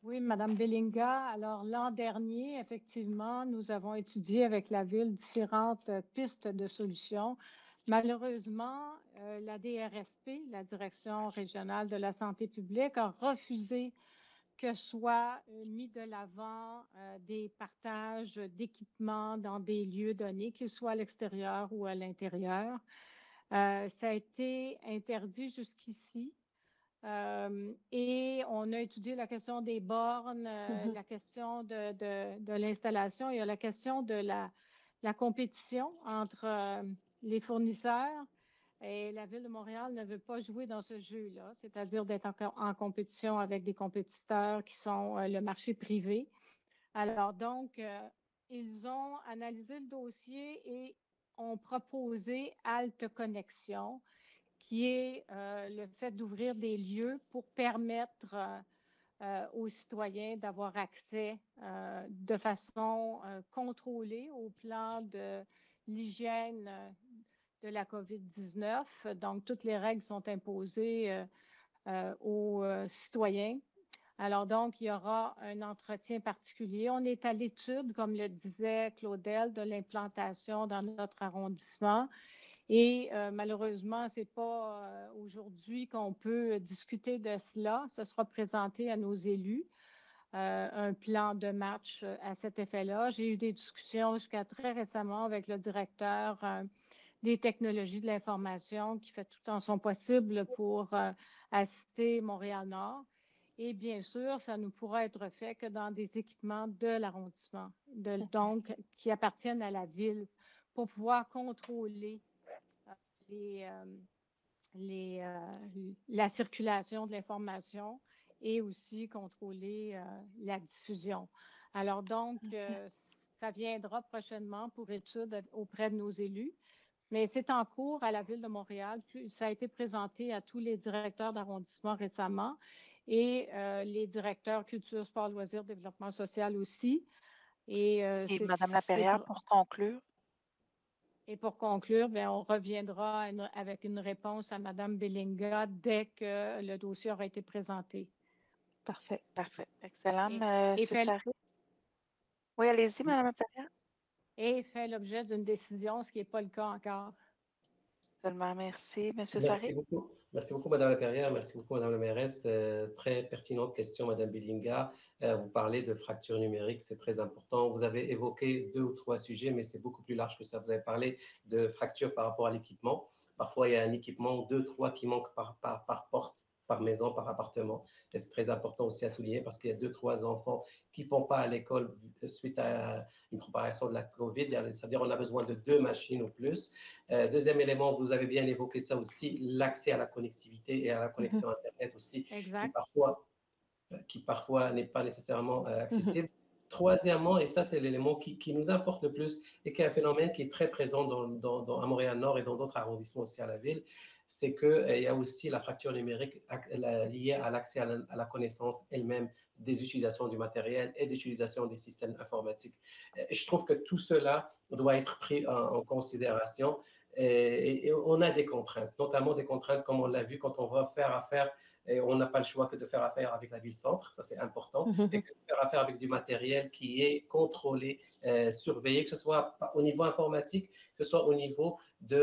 Speaker 10: Oui, Mme Bellinga. Alors, l'an dernier, effectivement, nous avons étudié avec la Ville différentes pistes de solutions Malheureusement, la DRSP, la Direction régionale de la santé publique, a refusé que soient mis de l'avant des partages d'équipements dans des lieux donnés, qu'ils soient à l'extérieur ou à l'intérieur. Ça a été interdit jusqu'ici. Et on a étudié la question des bornes, la question de l'installation. Il y a la question de la compétition entre les fournisseurs. Et la Ville de Montréal ne veut pas jouer dans ce jeu-là, c'est-à-dire d'être en compétition avec des compétiteurs qui sont le marché privé. Alors donc, ils ont analysé le dossier et ont proposé Halte Connexion, qui est le fait d'ouvrir des lieux pour permettre aux citoyens d'avoir accès de façon contrôlée au plan de l'hygiène de la COVID-19. Donc, toutes les règles sont imposées aux citoyens. Alors donc, il y aura un entretien particulier. On est à l'étude, comme le disait Claudel, de l'implantation dans notre arrondissement. Et malheureusement, ce n'est pas aujourd'hui qu'on peut discuter de cela. Ce sera présenté à nos élus, un plan de match à cet effet-là. J'ai eu des discussions jusqu'à très récemment avec le directeur des technologies de l'information qui fait tout en son possible pour assister Montréal-Nord. Et bien sûr, ça ne pourra être fait que dans des équipements de l'arrondissement, donc qui appartiennent à la ville, pour pouvoir contrôler la circulation de l'information et aussi contrôler la diffusion. Alors donc, ça viendra prochainement pour étude auprès de nos élus, mais c'est en cours à la Ville de Montréal. Ça a été présenté à tous les directeurs d'arrondissement récemment et les directeurs culture, sport, loisirs, développement social aussi.
Speaker 1: Et Mme Laperrière, pour conclure.
Speaker 10: Et pour conclure, bien, on reviendra avec une réponse à Mme Bellinga dès que le dossier aura été présenté.
Speaker 1: Parfait. Parfait. Excellent. Oui, allez-y, Mme Laperrière.
Speaker 10: Et fait l'objet d'une décision, ce qui n'est pas le cas encore.
Speaker 1: Seulement, merci. M. Sarré.
Speaker 5: Merci beaucoup. Merci beaucoup, Mme Laperrière. Merci beaucoup, Mme la mairesse. Très pertinente question, Mme Bellinga. Vous parlez de fracture numérique, c'est très important. Vous avez évoqué 2 ou 3 sujets, mais c'est beaucoup plus large que ça. Vous avez parlé de fracture par rapport à l'équipement. Parfois, il y a un équipement, 2, 3 qui manquent par porte, par maison, par appartement. Et c'est très important aussi à souligner parce qu'il y a 2, 3 enfants qui ne vont pas à l'école suite à une propagation de la COVID. C'est-à-dire qu'on a besoin de 2 machines ou plus. Deuxième élément, vous avez bien évoqué ça aussi, l'accès à la connectivité et à la connexion Internet aussi, qui parfois n'est pas nécessairement accessible. Troisièmement, et ça c'est l'élément qui nous importe le plus et qui est un phénomène qui est très présent à Montréal-Nord et dans d'autres arrondissements aussi à la ville, c'est qu'il y a aussi la fracture numérique liée à l'accès à la connaissance elle-même des utilisations du matériel et d'utilisation des systèmes informatiques. Et je trouve que tout cela doit être pris en considération. Et on a des contraintes, notamment des contraintes comme on l'a vu quand on va faire affaire, et on n'a pas le choix que de faire affaire avec la ville-centre, ça c'est important, et que de faire affaire avec du matériel qui est contrôlé, surveillé, que ce soit au niveau informatique, que ce soit au niveau de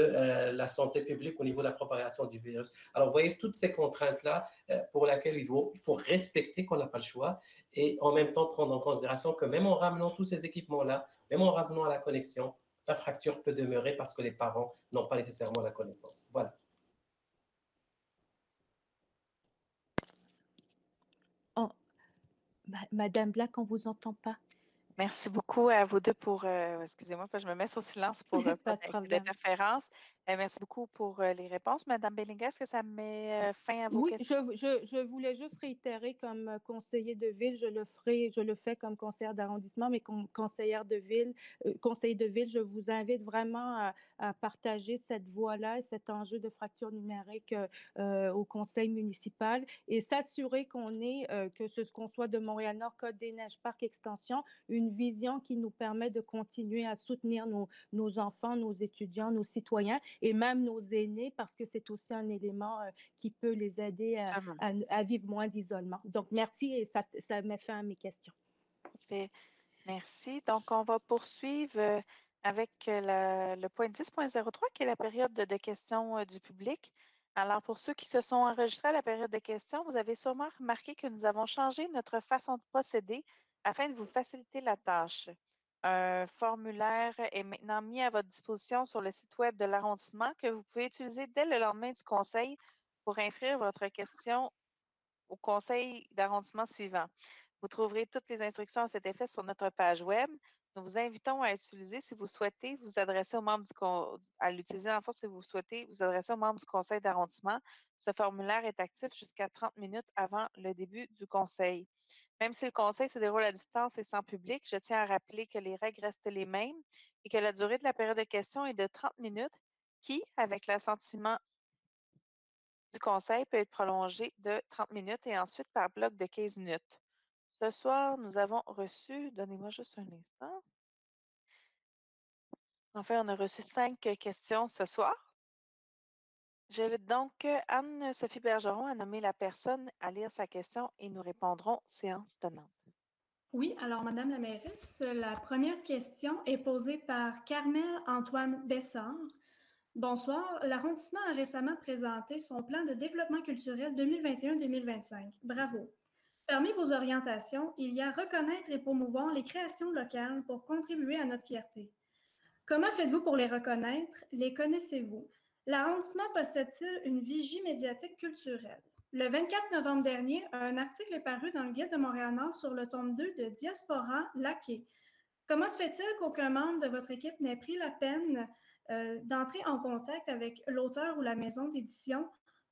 Speaker 5: la santé publique, au niveau de la propagation du virus. Alors, vous voyez toutes ces contraintes-là pour lesquelles il faut respecter qu'on n'a pas le choix et en même temps prendre en considération que même en ramenant tous ces équipements-là, même en ramenant à la connexion, la fracture peut demeurer parce que les parents n'ont pas nécessairement la connaissance. Voilà.
Speaker 4: Oh, Madame Black, on ne vous entend pas.
Speaker 1: Merci beaucoup à vous deux pour, excusez-moi, je me mets sur silence pour pas d'interférence. Merci beaucoup pour les réponses. Madame Bellinga, est-ce que ça met fin à vos questions?
Speaker 4: Oui, je voulais juste réitérer comme conseiller de ville, je le fais comme conseillère d'arrondissement, mais comme conseillère de ville, je vous invite vraiment à partager cette voie-là et cet enjeu de fracture numérique au conseil municipal et s'assurer qu'on soit de Montréal-Nord, Côte-des-Neiges, Parc Extension, une vision qui nous permet de continuer à soutenir nos enfants, nos étudiants, nos citoyens et même nos aînés, parce que c'est aussi un élément qui peut les aider à vivre moins d'isolement. Donc, merci et ça met fin à mes questions.
Speaker 1: Merci. Donc, on va poursuivre avec le point 10.03 qui est la période de questions du public. Alors, pour ceux qui se sont enregistrés à la période de questions, vous avez sûrement remarqué que nous avons changé notre façon de procéder afin de vous faciliter la tâche. Un formulaire est maintenant mis à votre disposition sur le site web de l'arrondissement que vous pouvez utiliser dès le lendemain du conseil pour inscrire votre question au conseil d'arrondissement suivant. Vous trouverez toutes les instructions à cet effet sur notre page web. Nous vous invitons à utiliser si vous souhaitez vous adresser aux membres à l'utiliser en force si vous souhaitez vous adresser aux membres du conseil d'arrondissement. Ce formulaire est actif jusqu'à 30 minutes avant le début du conseil. Même si le conseil se déroule à distance et sans public, je tiens à rappeler que les règles restent les mêmes et que la durée de la période de questions est de 30 minutes qui, avec l'assentiment du conseil, peut être prolongée de 30 minutes et ensuite par bloc de 15 minutes. Ce soir, nous avons reçu, donnez-moi juste un instant. Enfin, on a reçu 5 questions ce soir. J'invite donc Anne-Sophie Bergeron à nommer la personne à lire sa question et nous répondrons séance tenante.
Speaker 11: Oui, alors Madame la mairesse, la première question est posée par Carmel Antoine Bessard. Bonsoir, l'arrondissement a récemment présenté son plan de développement culturel 2021-2025. Bravo. Parmi vos orientations, il y a reconnaître et promouvoir les créations locales pour contribuer à notre fierté. Comment faites-vous pour les reconnaître? Les connaissez-vous? L'arrondissement possède-t-il une vigie médiatique culturelle? Le 24 novembre dernier, un article est paru dans le Guide de Montréal-Nord sur le tome 2 de Diaspora Laquais. Comment se fait-il qu'aucun membre de votre équipe n'ait pris la peine d'entrer en contact avec l'auteur ou la maison d'édition?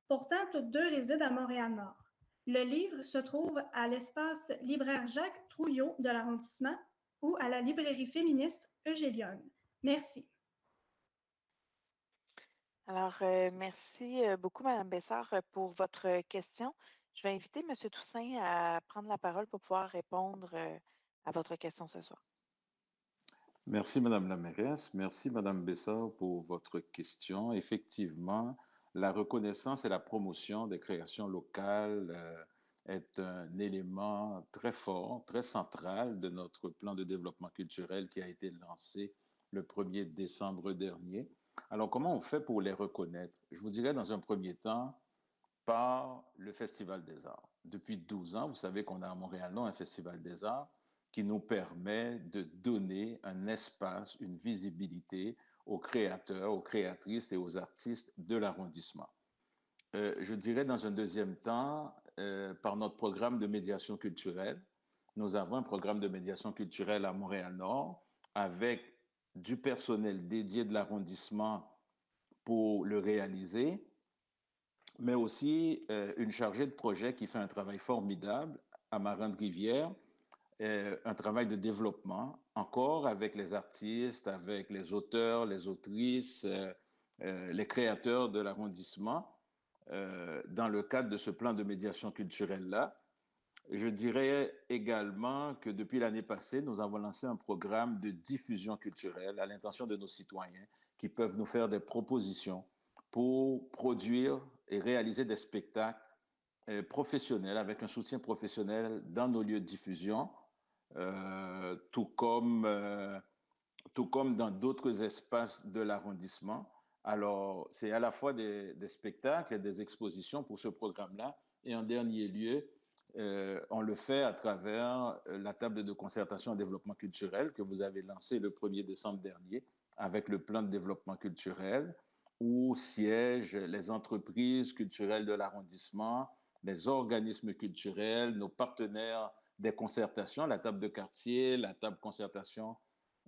Speaker 11: Pourtant, toutes deux résident à Montréal-Nord. Le livre se trouve à l'espace libraire Jacques Trouillot de l'arrondissement ou à la librairie féministe Eugélion. Merci.
Speaker 1: Alors, merci beaucoup, Mme Bessard, pour votre question. Je vais inviter M. Toussaint à prendre la parole pour pouvoir répondre à votre question ce soir.
Speaker 9: Merci, Madame la mairesse. Merci, Madame Bessard, pour votre question. Effectivement, la reconnaissance et la promotion des créations locales est un élément très fort, très central de notre plan de développement culturel qui a été lancé le 1er décembre dernier. Alors, comment on fait pour les reconnaître? Je vous dirais dans un premier temps par le Festival des Arts. Depuis 12 ans, vous savez qu'on a à Montréal un Festival des Arts qui nous permet de donner un espace, une visibilité aux créateurs, aux créatrices et aux artistes de l'arrondissement. Je dirais dans un deuxième temps, par notre programme de médiation culturelle, nous avons un programme de médiation culturelle à Montréal-Nord avec du personnel dédié de l'arrondissement pour le réaliser, mais aussi une chargée de projet qui fait un travail formidable à Marin-de-Rivière, un travail de développement, encore avec les artistes, avec les auteurs, les autrices, les créateurs de l'arrondissement, dans le cadre de ce plan de médiation culturelle-là. Je dirais également que depuis l'année passée, nous avons lancé un programme de diffusion culturelle à l'intention de nos citoyens qui peuvent nous faire des propositions pour produire et réaliser des spectacles professionnels avec un soutien professionnel dans nos lieux de diffusion, tout comme dans d'autres espaces de l'arrondissement. Alors, c'est à la fois des spectacles et des expositions pour ce programme-là. Et en dernier lieu, on le fait à travers la table de concertation et développement culturel que vous avez lancée le 1er décembre dernier avec le plan de développement culturel où siègent les entreprises culturelles de l'arrondissement, les organismes culturels, nos partenaires des concertations, la table de quartier, la table concertation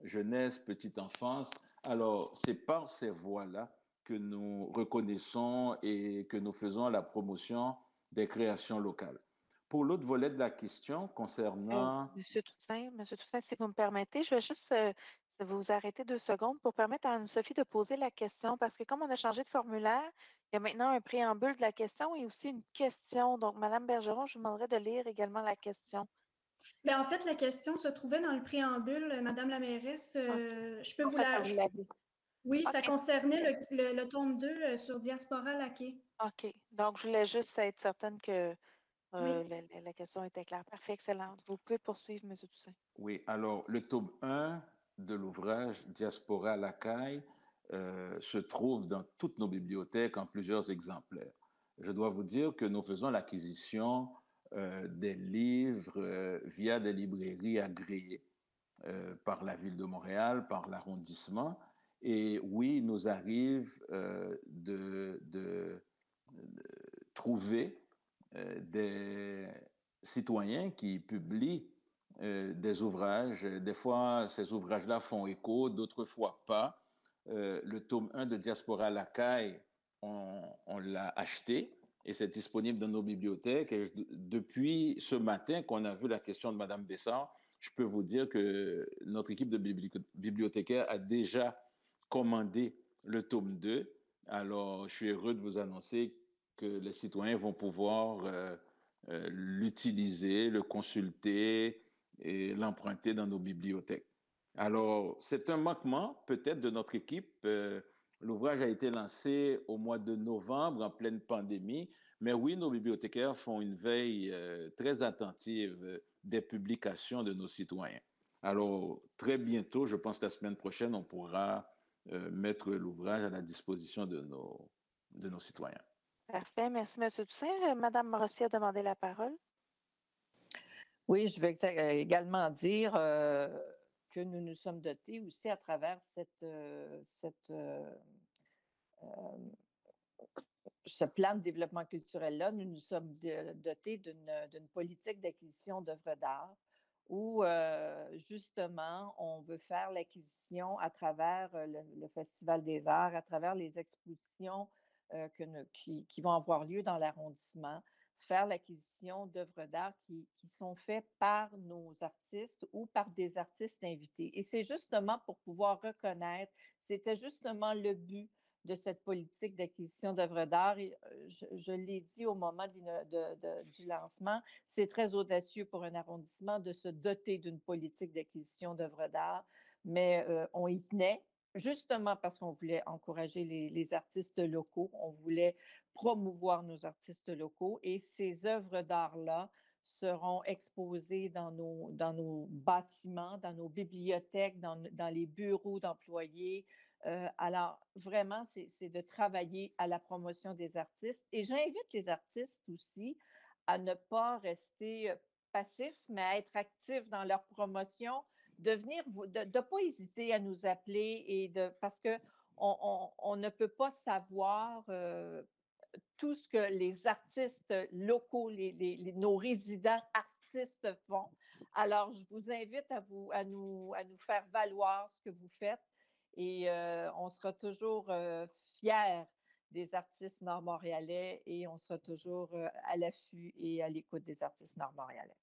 Speaker 9: jeunesse, petite enfance. Alors, c'est par ces voies-là que nous reconnaissons et que nous faisons la promotion des créations locales. Pour l'autre volet de la question concernant...
Speaker 1: Monsieur Toussaint, si vous me permettez, je vais juste vous arrêter 2 secondes pour permettre à Anne-Sophie de poser la question parce que comme on a changé de formulaire, il y a maintenant un préambule de la question et aussi une question. Donc, Madame Bergeron, je vous demanderai de lire également la question.
Speaker 11: Bien, en fait, la question se trouvait dans le préambule, Madame la mairesse. Je peux vous la... Oui, ça concernait le tome 2 sur Diaspora Laquais.
Speaker 1: OK. Donc, je voulais juste être certaine que la question était claire. Parfait, excellente. Vous pouvez poursuivre, M. Toussaint.
Speaker 9: Oui, alors le tome 1 de l'ouvrage Diaspora à la caille se trouve dans toutes nos bibliothèques en plusieurs exemplaires. Je dois vous dire que nous faisons l'acquisition des livres via des librairies agréées par la ville de Montréal, par l'arrondissement. Et oui, il nous arrive de trouver des citoyens qui publient des ouvrages. Des fois, ces ouvrages-là font écho, d'autres fois pas. Le tome 1 de Diaspora à la caille, on l'a acheté et c'est disponible dans nos bibliothèques. Et depuis ce matin qu'on a vu la question de Mme Bessard, je peux vous dire que notre équipe de bibliothécaires a déjà commandé le tome 2. Alors, je suis heureux de vous annoncer que les citoyens vont pouvoir l'utiliser, le consulter et l'emprunter dans nos bibliothèques. Alors, c'est un manquement peut-être de notre équipe. L'ouvrage a été lancé au mois de novembre en pleine pandémie, mais oui, nos bibliothécaires font une veille très attentive des publications de nos citoyens. Alors, très bientôt, je pense la semaine prochaine, on pourra mettre l'ouvrage à la disposition de nos citoyens.
Speaker 1: Parfait. Merci, M. Toussaint. Mme Rossi a demandé la parole.
Speaker 3: Oui, je veux également dire que nous nous sommes dotés aussi à travers ce plan de développement culturel-là, nous nous sommes dotés d'une politique d'acquisition d'œuvres d'art où, justement, on veut faire l'acquisition à travers le Festival des arts, à travers les expositions qui vont avoir lieu dans l'arrondissement, faire l'acquisition d'œuvres d'art qui sont faites par nos artistes ou par des artistes invités. Et c'est justement pour pouvoir reconnaître, c'était justement le but de cette politique d'acquisition d'œuvres d'art. Et je l'ai dit au moment du lancement, c'est très audacieux pour un arrondissement de se doter d'une politique d'acquisition d'œuvres d'art, mais on y tenait justement parce qu'on voulait encourager les artistes locaux, on voulait promouvoir nos artistes locaux et ces œuvres d'art-là seront exposées dans nos bâtiments, dans nos bibliothèques, dans les bureaux d'employés. Alors, vraiment, c'est de travailler à la promotion des artistes. Et j'invite les artistes aussi à ne pas rester passifs, mais à être actifs dans leur promotion, de ne pas hésiter à nous appeler parce qu'on ne peut pas savoir tout ce que les artistes locaux, nos résidents artistes font. Alors, je vous invite à nous faire valoir ce que vous faites. Et on sera toujours fiers des artistes nord-montréalais et on sera toujours à l'affût et à l'écoute des artistes nord-montréalais.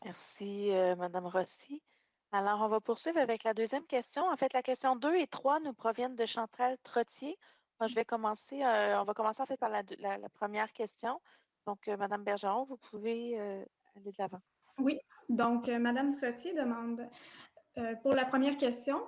Speaker 1: Merci, Mme Rossi. Alors, on va poursuivre avec la deuxième question. En fait, la question 2 et 3 nous proviennent de Chantal Trottier. Moi, on va commencer en fait par la première question. Donc, Mme Bergeron, vous pouvez aller de l'avant.
Speaker 11: Oui, donc Mme Trottier demande pour la première question.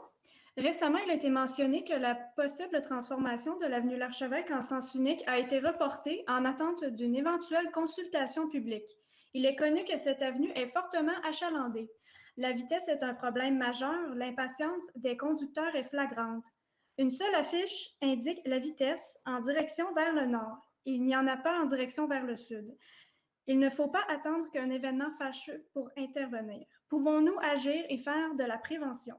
Speaker 11: Récemment, il a été mentionné que la possible transformation de l'avenue L'Archevêque en sens unique a été reportée en attente d'une éventuelle consultation publique. Il est connu que cette avenue est fortement achalandée. La vitesse est un problème majeur, l'impatience des conducteurs est flagrante. Une seule affiche indique la vitesse en direction vers le nord. Il n'y en a pas en direction vers le sud. Il ne faut pas attendre qu'un événement fâcheux pour intervenir. Pouvons-nous agir et faire de la prévention?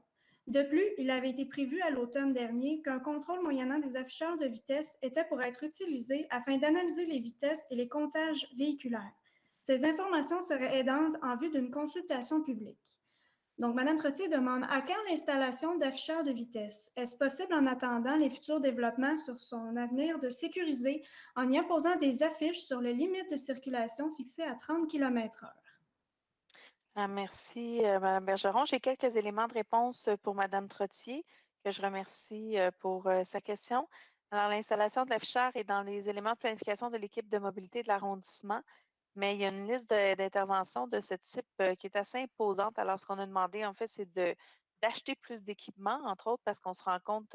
Speaker 11: De plus, il avait été prévu à l'automne dernier qu'un contrôle moyennant des afficheurs de vitesse était pour être utilisé afin d'analyser les vitesses et les comptages véhiculaires. Ces informations seraient aidantes en vue d'une consultation publique. Donc, Mme Trottier demande à quand l'installation d'afficheurs de vitesse? Est-ce possible en attendant les futurs développements sur son avenir de sécuriser en y imposant des affiches sur les limites de circulation fixées à 30 km/h?
Speaker 1: Merci, Mme Bergeron. J'ai quelques éléments de réponse pour Mme Trottier, que je remercie pour sa question. Alors, l'installation de l'afficheur est dans les éléments de planification de l'équipe de mobilité de l'arrondissement, mais il y a une liste d'interventions de ce type qui est assez imposante. Alors, ce qu'on a demandé, en fait, c'est d'acheter plus d'équipements, entre autres, parce qu'on se rend compte,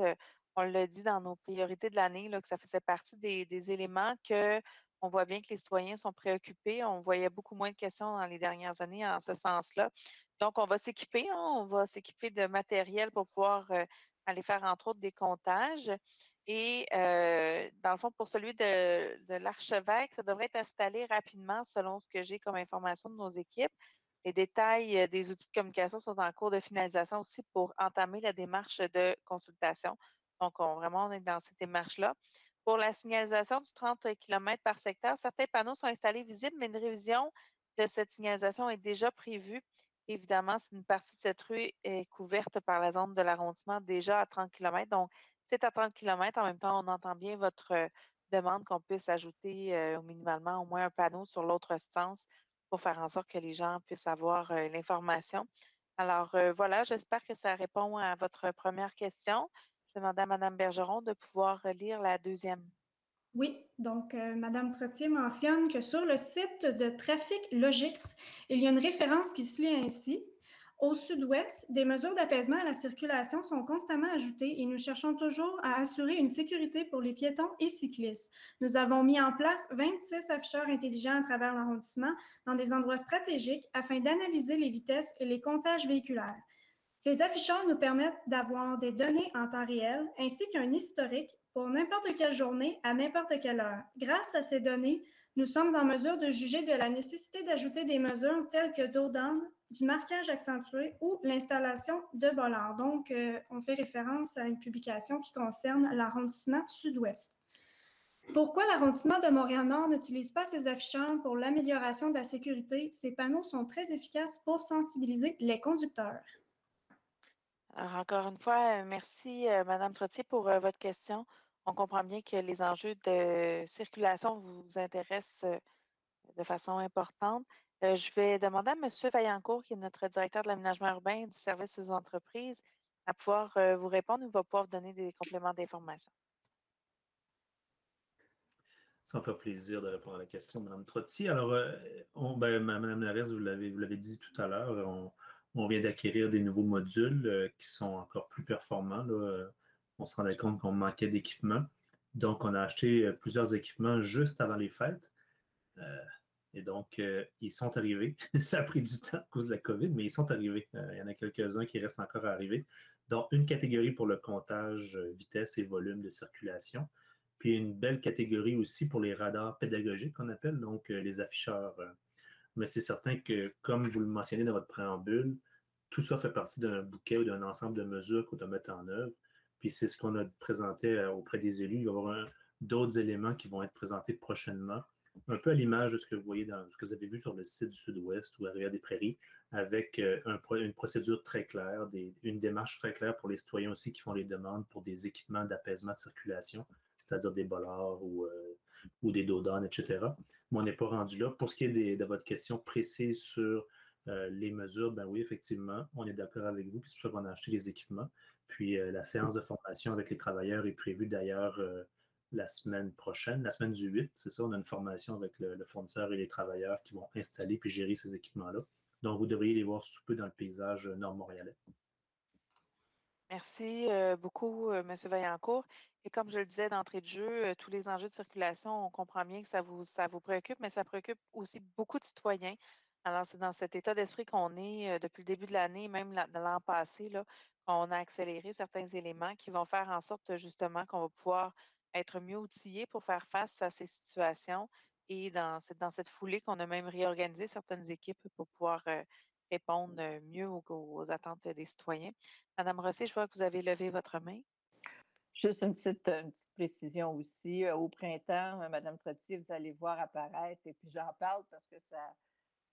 Speaker 1: on l'a dit dans nos priorités de l'année, que ça faisait partie des éléments que on voit bien que les citoyens sont préoccupés. On voyait beaucoup moins de questions dans les dernières années en ce sens-là. Donc, on va s'équiper, hein, on va s'équiper de matériel pour pouvoir aller faire, entre autres, des comptages. Et dans le fond, pour celui de l'archevêque, ça devrait être installé rapidement selon ce que j'ai comme information de nos équipes. Les détails des outils de communication sont en cours de finalisation aussi pour entamer la démarche de consultation. Donc, on est dans cette démarche-là. Pour la signalisation du 30 km par secteur, certains panneaux sont installés visibles, mais une révision de cette signalisation est déjà prévue. Évidemment, une partie de cette rue est couverte par la zone de l'arrondissement déjà à 30 km. Donc, c'est à 30 km. En même temps, on entend bien votre demande qu'on puisse ajouter minimalement au moins un panneau sur l'autre sens pour faire en sorte que les gens puissent avoir l'information. Alors, voilà, j'espère que ça répond à votre première question. Je demandais à Mme Bergeron de pouvoir lire la deuxième.
Speaker 11: Oui, donc Mme Trottier mentionne que sur le site de Trafic Logix, il y a une référence qui se lit ainsi. Au sud-ouest, des mesures d'apaisement à la circulation sont constamment ajoutées et nous cherchons toujours à assurer une sécurité pour les piétons et cyclistes. Nous avons mis en place 26 afficheurs intelligents à travers l'arrondissement dans des endroits stratégiques afin d'analyser les vitesses et les comptages véhiculaires. Ces afficheurs nous permettent d'avoir des données en temps réel ainsi qu'un historique pour n'importe quelle journée à n'importe quelle heure. Grâce à ces données, nous sommes en mesure de juger de la nécessité d'ajouter des mesures telles que dos d'âne, du marquage accentué ou l'installation de bollards. Donc, on fait référence à une publication qui concerne l'arrondissement sud-ouest. Pourquoi l'arrondissement de Montréal-Nord n'utilise pas ces afficheurs pour l'amélioration de la sécurité? Ces panneaux sont très efficaces pour sensibiliser les conducteurs.
Speaker 1: Alors, encore une fois, merci, Mme Trottier, pour votre question. On comprend bien que les enjeux de circulation vous intéressent de façon importante. Je vais demander à M. Vaillancourt, qui est notre directeur de l'aménagement urbain du service aux entreprises, à pouvoir vous répondre. Il va pouvoir vous donner des compléments d'information.
Speaker 12: Ça me fait plaisir de répondre à la question, Mme Trottier. Alors, Mme Larès, vous l'avez dit tout à l'heure, on vient d'acquérir des nouveaux modules qui sont encore plus performants. Là. On se rendait compte qu'on manquait d'équipements. Donc, on a acheté plusieurs équipements juste avant les fêtes. Et donc, ils sont arrivés. Ça a pris du temps à cause de la COVID, mais ils sont arrivés. Il y en a quelques-uns qui restent encore à arriver. Donc, une catégorie pour le comptage vitesse et volume de circulation. Puis une belle catégorie aussi pour les radars pédagogiques qu'on appelle, donc les afficheurs. Mais c'est certain que, comme vous le mentionnez dans votre préambule, tout ça fait partie d'un bouquet ou d'un ensemble de mesures qu'on doit mettre en œuvre. Puis c'est ce qu'on a présenté auprès des élus. Il va y avoir d'autres éléments qui vont être présentés prochainement, un peu à l'image de ce que vous voyez dans ce que vous avez vu sur le site du Sud-Ouest ou à Rivière-des-Prairies, avec une procédure très claire, une démarche très claire pour les citoyens aussi qui font les demandes pour des équipements d'apaisement de circulation, c'est-à-dire des bollards ou des dos d'âne, etc. Mais on n'est pas rendu là. Pour ce qui est de votre question précise sur les mesures, ben oui, effectivement, on est d'accord avec vous, puis c'est pour ça qu'on a acheté les équipements. Puis la séance de formation avec les travailleurs est prévue d'ailleurs la semaine prochaine, la semaine du 8, c'est ça, on a une formation avec le fournisseur et les travailleurs qui vont installer puis gérer ces équipements-là. Donc, vous devriez les voir sous peu dans le paysage nord-montréalais.
Speaker 1: Merci beaucoup, M. Vaillancourt. Et comme je le disais d'entrée de jeu, tous les enjeux de circulation, on comprend bien que ça vous préoccupe, mais ça préoccupe aussi beaucoup de citoyens. Alors, c'est dans cet état d'esprit qu'on est depuis le début de l'année, même de l'an passé, là, qu'on a accéléré certains éléments qui vont faire en sorte justement qu'on va pouvoir être mieux outillés pour faire face à ces situations. Et dans cette foulée qu'on a même réorganisé certaines équipes pour pouvoir répondre mieux aux attentes des citoyens. Madame Rosset, je vois que vous avez levé votre main.
Speaker 3: Juste une petite précision aussi. Au printemps, Madame Trottier, vous allez voir apparaître, et puis j'en parle parce que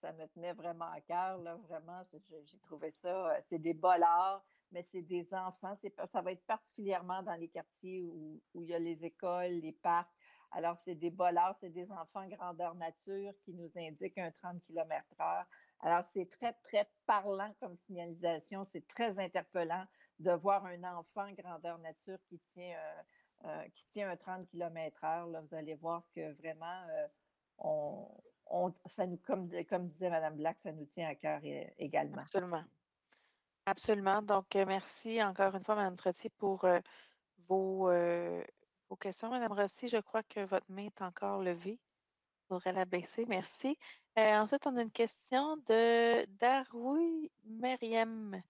Speaker 3: ça me tenait vraiment à cœur, là, vraiment, j'ai trouvé ça, c'est des bollards, mais c'est des enfants, ça va être particulièrement dans les quartiers où il y a les écoles, les parcs. Alors, c'est des bollards, c'est des enfants grandeur nature qui nous indiquent un 30 km/h. Alors, c'est très, très parlant comme signalisation, c'est très interpellant de voir un enfant grandeur nature qui tient un 30 km/h. Là, vous allez voir que vraiment, ça nous, comme disait Mme Black, ça nous tient à cœur également.
Speaker 1: Absolument. Absolument. Donc, merci encore une fois, Mme Trottier, pour vos questions. Mme Rossi, je crois que votre main est encore levée. faudrait la baisser, merci. Ensuite, on a une question de Daroui Meriem.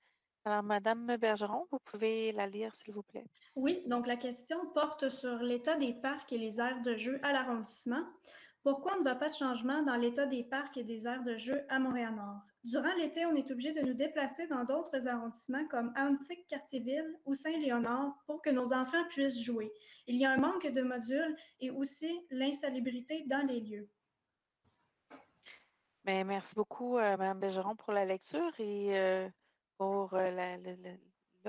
Speaker 1: Alors, Madame Bergeron, vous pouvez la lire, s'il vous plaît.
Speaker 11: Oui, donc la question porte sur l'état des parcs et les aires de jeu à l'arrondissement. Pourquoi on ne voit pas de changement dans l'état des parcs et des aires de jeu à Montréal-Nord? Durant l'été, on est obligé de nous déplacer dans d'autres arrondissements comme Antique, Cartierville ou Saint-Léonard pour que nos enfants puissent jouer. Il y a un manque de modules et aussi l'insalubrité dans les lieux.
Speaker 1: Bien, merci beaucoup, Mme Bergeron, pour la lecture et pour là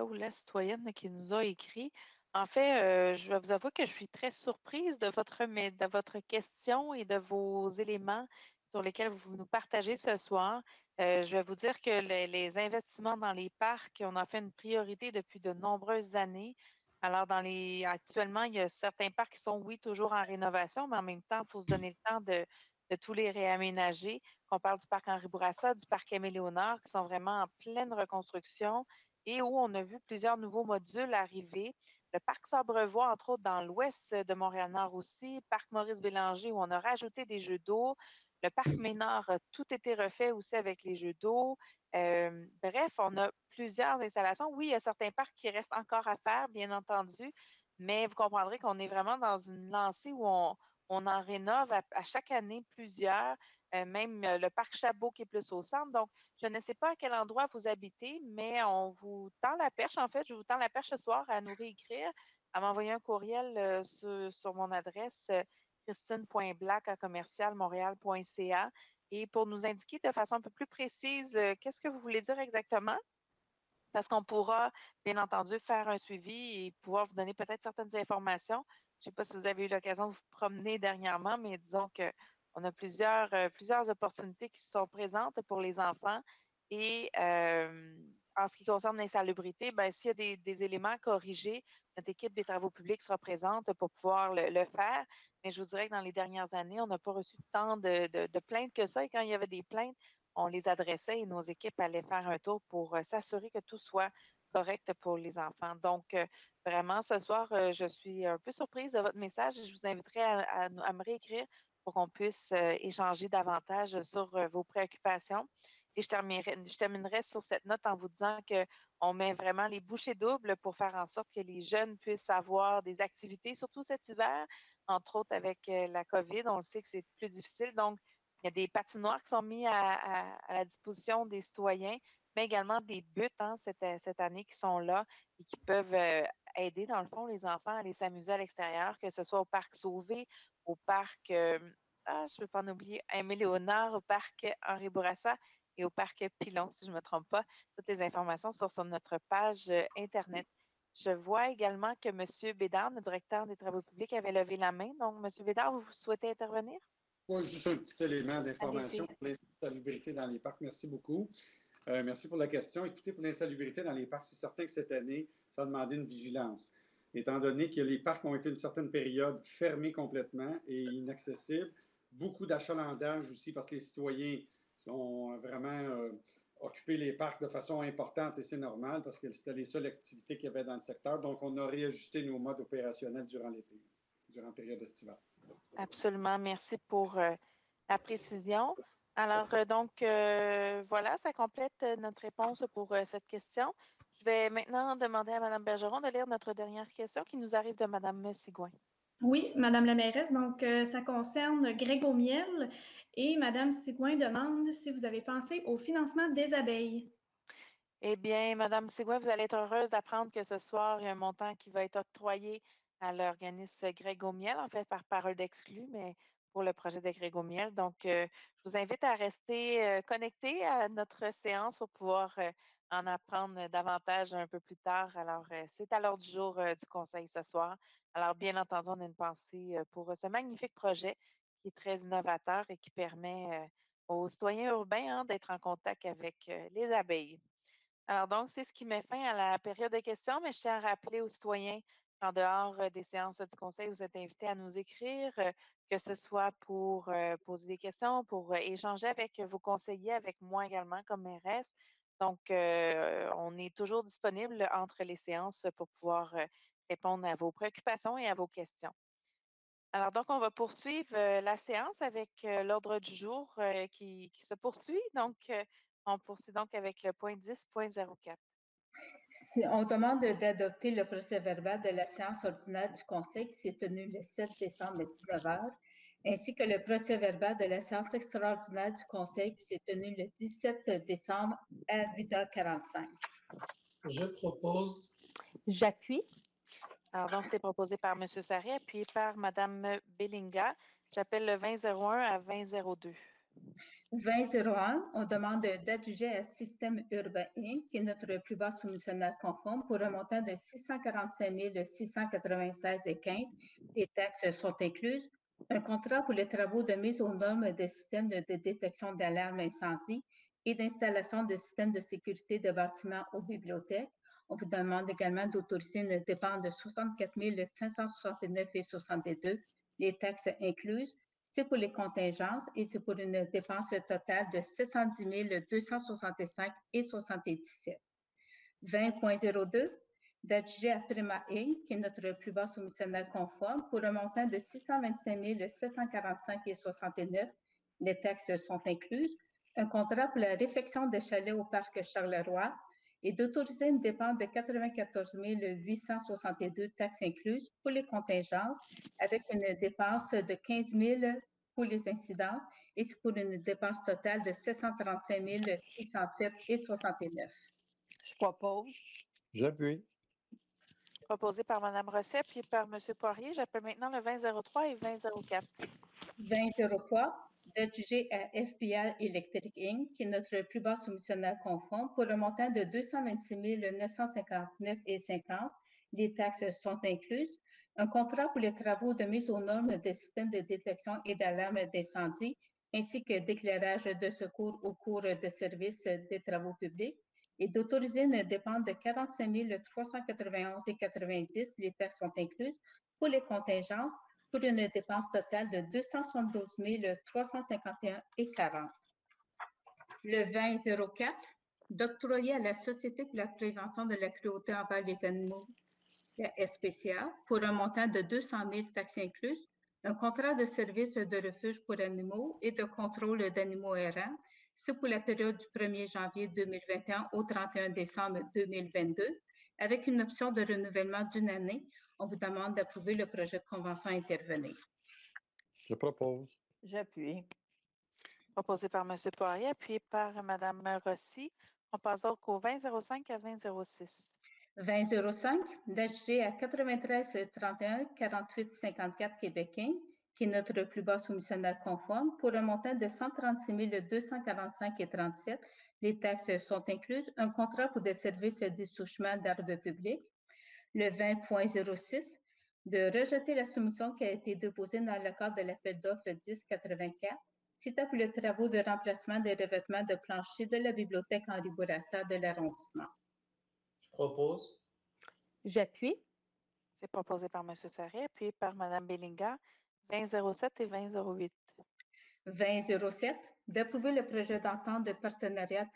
Speaker 1: où la citoyenne qui nous a écrit. En fait, je vais vous avouer que je suis très surprise de votre question et de vos éléments sur lesquels vous nous partagez ce soir. Je vais vous dire que les investissements dans les parcs, on a fait une priorité depuis de nombreuses années. Alors, actuellement, il y a certains parcs qui sont, oui, toujours en rénovation, mais en même temps, il faut se donner le temps de tous les réaménager. Qu'on parle du parc Henri Bourassa, du parc Aimé-Léonard, qui sont vraiment en pleine reconstruction et où on a vu plusieurs nouveaux modules arriver. Le parc Sabrevois, entre autres, dans l'ouest de Montréal-Nord aussi. Parc Maurice-Bélanger, où on a rajouté des jeux d'eau. Le parc Ménard a tout été refait aussi avec les jeux d'eau. Bref, on a plusieurs installations. Oui, il y a certains parcs qui restent encore à faire, bien entendu, mais vous comprendrez qu'on est vraiment dans une lancée où on en rénove à chaque année plusieurs. Même le parc Chabot qui est plus au centre. Donc, je ne sais pas à quel endroit vous habitez, mais on vous tend la perche. En fait, je vous tends la perche ce soir à nous réécrire, à m'envoyer un courriel sur mon adresse christine.black@commercialmontréal.ca et pour nous indiquer de façon un peu plus précise qu'est-ce que vous voulez dire exactement. Parce qu'on pourra, bien entendu, faire un suivi et pouvoir vous donner peut-être certaines informations. Je ne sais pas si vous avez eu l'occasion de vous promener dernièrement, mais disons qu'on a plusieurs opportunités qui sont présentes pour les enfants. Et en ce qui concerne l'insalubrité, ben, s'il y a des éléments à corriger, notre équipe des travaux publics sera présente pour pouvoir le faire. Mais je vous dirais que dans les dernières années, on n'a pas reçu tant de plaintes que ça. Et quand il y avait des plaintes, on les adressait et nos équipes allaient faire un tour pour s'assurer que tout soit correct pour les enfants. Donc, vraiment, ce soir, je suis un peu surprise de votre message et je vous inviterai à me réécrire pour qu'on puisse échanger davantage sur vos préoccupations. Et je terminerai sur cette note en vous disant qu'on met vraiment les bouchées doubles pour faire en sorte que les jeunes puissent avoir des activités, surtout cet hiver, entre autres avec la COVID. On le sait que c'est plus difficile. Donc, il y a des patinoires qui sont mis à la disposition des citoyens, mais également des buts cette année qui sont là et qui peuvent aider, dans le fond, les enfants à aller s'amuser à l'extérieur, que ce soit au parc Sauvé, au parc, je ne veux pas en oublier, Aimé-Léonard, au parc Henri Bourassa et au parc Pilon, si je ne me trompe pas. Toutes les informations sont sur notre page Internet. Je vois également que M. Bédard, le directeur des travaux publics, avait levé la main. Donc, M. Bédard, vous souhaitez intervenir?
Speaker 13: Oui, juste un petit élément d'information pour l'insalubrité dans les parcs. Merci beaucoup. Merci pour la question. Écoutez, pour l'insalubrité dans les parcs, c'est certain que cette année, ça a demandé une vigilance. Étant donné que les parcs ont été une certaine période fermés complètement et inaccessibles, beaucoup d'achalandage aussi parce que les citoyens ont vraiment occupé les parcs de façon importante et c'est normal parce que c'était les seules activités qu'il y avait dans le secteur. Donc, on a réajusté nos modes opérationnels durant l'été, durant la période estivale.
Speaker 1: Absolument. Merci pour la précision. Alors, voilà, ça complète notre réponse pour cette question. Je vais maintenant demander à Mme Bergeron de lire notre dernière question qui nous arrive de Mme Sigouin.
Speaker 11: Oui, Madame la mairesse, donc ça concerne Grégomiel et Madame Sigouin demande si vous avez pensé au financement des abeilles.
Speaker 1: Eh bien, Madame Sigouin, vous allez être heureuse d'apprendre que ce soir, il y a un montant qui va être octroyé à l'organisme Grégomiel, en fait, par parole d'exclus, mais pour le projet de Grégomiel. Donc, je vous invite à rester connecté à notre séance pour pouvoir en apprendre davantage un peu plus tard. Alors, c'est à l'ordre du jour du conseil ce soir. Alors, bien entendu, on a une pensée pour ce magnifique projet qui est très innovateur et qui permet aux citoyens urbains d'être en contact avec les abeilles. Alors donc, c'est ce qui met fin à la période de questions, mais je tiens à rappeler aux citoyens qu'en dehors des séances du Conseil, vous êtes invités à nous écrire, que ce soit pour poser des questions, pour échanger avec vos conseillers, avec moi également comme mairesse. Donc, on est toujours disponible entre les séances pour pouvoir répondre à vos préoccupations et à vos questions. Alors, donc, on va poursuivre la séance avec l'ordre du jour qui se poursuit. Donc, on poursuit donc avec le point 10.04.
Speaker 8: On demande d'adopter le procès-verbal de la séance ordinaire du Conseil qui s'est tenue le 7 décembre à 19h, ainsi que le procès-verbal de la séance extraordinaire du Conseil qui s'est tenue le 17 décembre à 8h45.
Speaker 5: Je propose.
Speaker 10: J'appuie.
Speaker 1: Alors, donc, c'est proposé par M. Sarré, appuyé par Mme Bellinga. J'appelle le 2001 à 2002.
Speaker 8: 2001, on demande d'adjuger à Système Urbain Inc., qui est notre plus bas soumissionnaire conforme, pour un montant de 645 696,15. Les taxes sont incluses. Un contrat pour les travaux de mise aux normes des systèmes de détection d'alarme incendie et d'installation de systèmes de sécurité de bâtiments aux bibliothèques. On vous demande également d'autoriser une dépense de 64 569,62, les taxes incluses. C'est pour les contingences et c'est pour une dépense totale de 710 265,77. 20.02, d'adjuger à Prima Inc., qui est notre plus bas soumissionnaire conforme, pour un montant de 625 745,69. Les taxes sont incluses. Un contrat pour la réfection des chalets au parc Charleroi et d'autoriser une dépense de 94 862, taxes incluses, pour les contingences, avec une dépense de 15 000 pour les incidents et c'est pour une dépense totale de 735 607,69.
Speaker 3: Je propose.
Speaker 6: J'appuie.
Speaker 1: Proposé par Mme Rosset, puis par M. Poirier. J'appelle maintenant le 2003 et 2004.
Speaker 8: 2003, d'adjuger à FPL Electric Inc., qui est notre plus bas soumissionnaire conforme, pour un montant de 226 959,50. Les taxes sont incluses. Un contrat pour les travaux de mise aux normes des systèmes de détection et d'alarme d'incendie, ainsi que d'éclairage de secours au cours de services des travaux publics, et d'autoriser une dépense de 45 391,90. Les taxes sont incluses pour les contingents, pour une dépense totale de 272 351,40. Le 2004, d'octroyer à la Société pour la prévention de la cruauté envers les animaux, la SPCA, pour un montant de 200 000, taxes incluses, un contrat de service de refuge pour animaux et de contrôle d'animaux errants. C'est pour la période du 1er janvier 2021 au 31 décembre 2022, avec une option de renouvellement d'une année. On vous demande d'approuver le projet de convention à intervenir.
Speaker 6: Je propose.
Speaker 3: J'appuie.
Speaker 1: Proposé par M. Poirier, appuyé par Mme Rossi. On passe donc au 2005 à 2006.
Speaker 8: 2005, d'adjuger à 93 31 48 54 Québec Inc., qui est notre plus bas soumissionnaire conforme, pour un montant de 136 245,37. Les taxes sont incluses. Un contrat pour des services d'essouchement d'arbres publics. Le 20.06, de rejeter la soumission qui a été déposée dans le cadre de l'appel d'offres 1084, c'était pour les travaux de remplacement des revêtements de plancher de la bibliothèque Henri Bourassa de l'arrondissement.
Speaker 5: Je propose.
Speaker 10: J'appuie.
Speaker 1: C'est proposé par M. Sarré, appuyé par Mme Bellinga. 2007 et 2008.
Speaker 8: 2007, d'approuver le projet d'entente de partenariat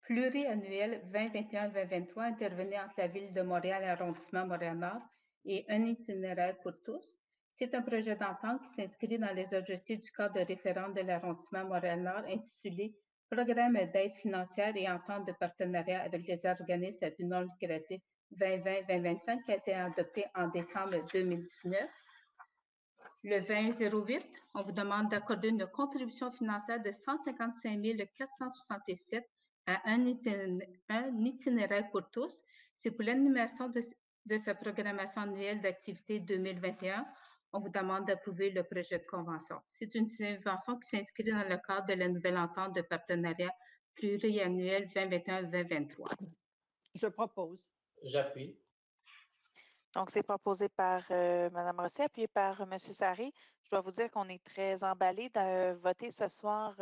Speaker 8: pluriannuel 2021-2023 intervenu entre la Ville de Montréal et l'arrondissement Montréal-Nord et un itinéraire pour tous. C'est un projet d'entente qui s'inscrit dans les objectifs du cadre de référence de l'arrondissement Montréal-Nord intitulé Programme d'aide financière et entente de partenariat avec les organismes à but non lucratif 2020-2025 qui a été adopté en décembre 2019. Le 2008, on vous demande d'accorder une contribution financière de 155 467 à un itinéraire pour tous. C'est pour l'animation de sa programmation annuelle d'activité 2021. On vous demande d'approuver le projet de convention. C'est une convention qui s'inscrit dans le cadre de la nouvelle entente de partenariat pluriannuel 2021-2023.
Speaker 3: Je propose.
Speaker 5: J'appuie.
Speaker 1: Donc, c'est proposé par Mme Rossi, appuyé par M. Sarré. Je dois vous dire qu'on est très emballés de voter ce soir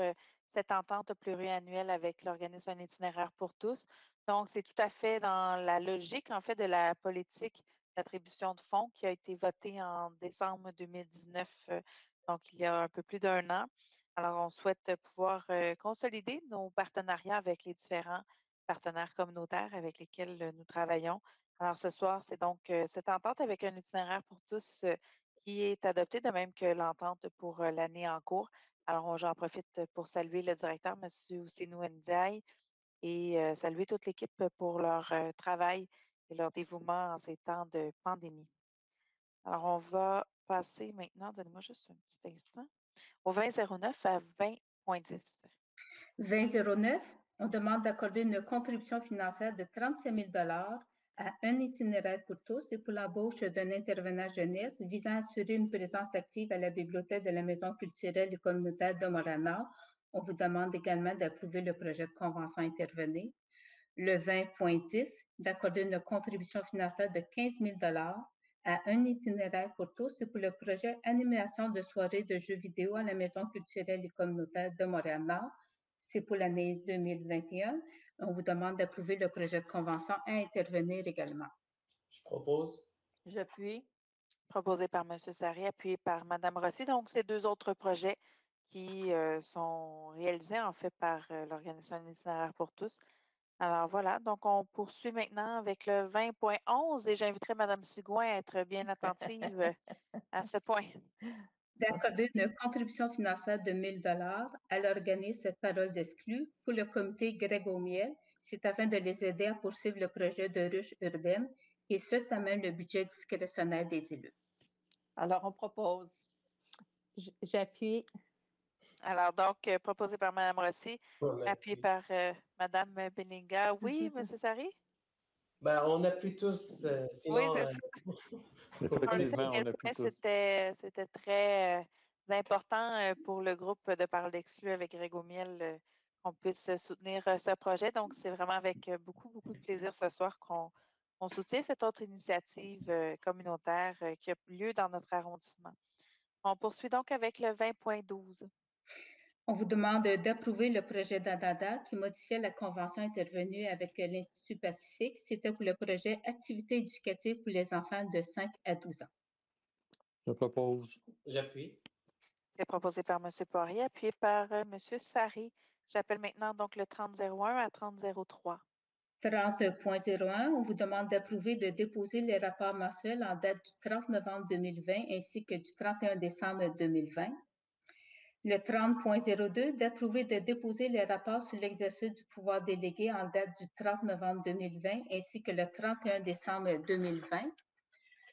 Speaker 1: cette entente pluriannuelle avec l'organisme Un itinéraire pour tous. Donc, c'est tout à fait dans la logique, en fait, de la politique d'attribution de fonds qui a été votée en décembre 2019, donc il y a un peu plus d'1 an. Alors, on souhaite pouvoir consolider nos partenariats avec les différents partenaires communautaires avec lesquels nous travaillons. Alors, ce soir, c'est donc cette entente avec un itinéraire pour tous qui est adopté, de même que l'entente pour l'année en cours. Alors, j'en profite pour saluer le directeur, M. Ousseynou Ndiaye, et saluer toute l'équipe pour leur travail et leur dévouement en ces temps de pandémie. Alors, on va passer maintenant, donnez-moi juste un petit instant, au 2009 à 20.10.
Speaker 8: 2009, on demande d'accorder une contribution financière de 35 000 à un itinéraire pour tous et pour l'embauche d'un intervenant jeunesse visant à assurer une présence active à la bibliothèque de la Maison culturelle et communautaire de Montréal-Nord. On vous demande également d'approuver le projet de convention intervenir. Le 20.10, d'accorder une contribution financière de 15 000 à un itinéraire pour tous et pour le projet animation de soirées de jeux vidéo à la Maison culturelle et communautaire de Montréal-Nord. C'est pour l'année 2021. On vous demande d'approuver le projet de convention à intervenir également.
Speaker 5: Je propose.
Speaker 3: J'appuie.
Speaker 1: Proposé par M. Sarré, appuyé par Mme Rossi. Donc, ces deux autres projets qui sont réalisés en fait par l'Organisation itinéraire pour tous. Alors voilà, donc on poursuit maintenant avec le 20.11 et j'inviterai Mme Sigouin à être bien attentive à ce point.
Speaker 8: D'accorder une contribution financière de 1 000 à l'organisme Parole d'exclus pour le comité Greg Aumiel. C'est afin de les aider à poursuivre le projet de ruche urbaine et ce, ça mène le budget discrétionnaire des élus.
Speaker 3: Alors, on propose.
Speaker 10: J'appuie.
Speaker 1: Alors, donc, proposé par Mme Rossi, appuyé par Mme Benninga. Oui, M. Sarré?
Speaker 5: Ben, on appuie tous, sinon...
Speaker 1: Oui,
Speaker 6: Effectivement, on appuie tous.
Speaker 1: C'était très important pour le groupe de Parole d'exclus avec Greg Aumiel qu'on puisse soutenir ce projet. Donc, c'est vraiment avec beaucoup, beaucoup de plaisir ce soir qu'on soutient cette autre initiative communautaire qui a lieu dans notre arrondissement. On poursuit donc avec le 20.12.
Speaker 8: On vous demande d'approuver le projet d'ADADA qui modifiait la convention intervenue avec l'Institut Pacifique. C'était pour le projet Activités éducatives pour les enfants de 5 à 12 ans.
Speaker 6: Je propose.
Speaker 5: J'appuie.
Speaker 1: C'est proposé par M. Poirier, appuyé par M. Sarré. J'appelle maintenant donc le 3001 à 3003.
Speaker 8: 30.01, on vous demande d'approuver de déposer les rapports mensuels en date du 30 novembre 2020 ainsi que du 31 décembre 2020. Le 30.02, d'approuver de déposer les rapports sur l'exercice du pouvoir délégué en date du 30 novembre 2020 ainsi que le 31 décembre 2020.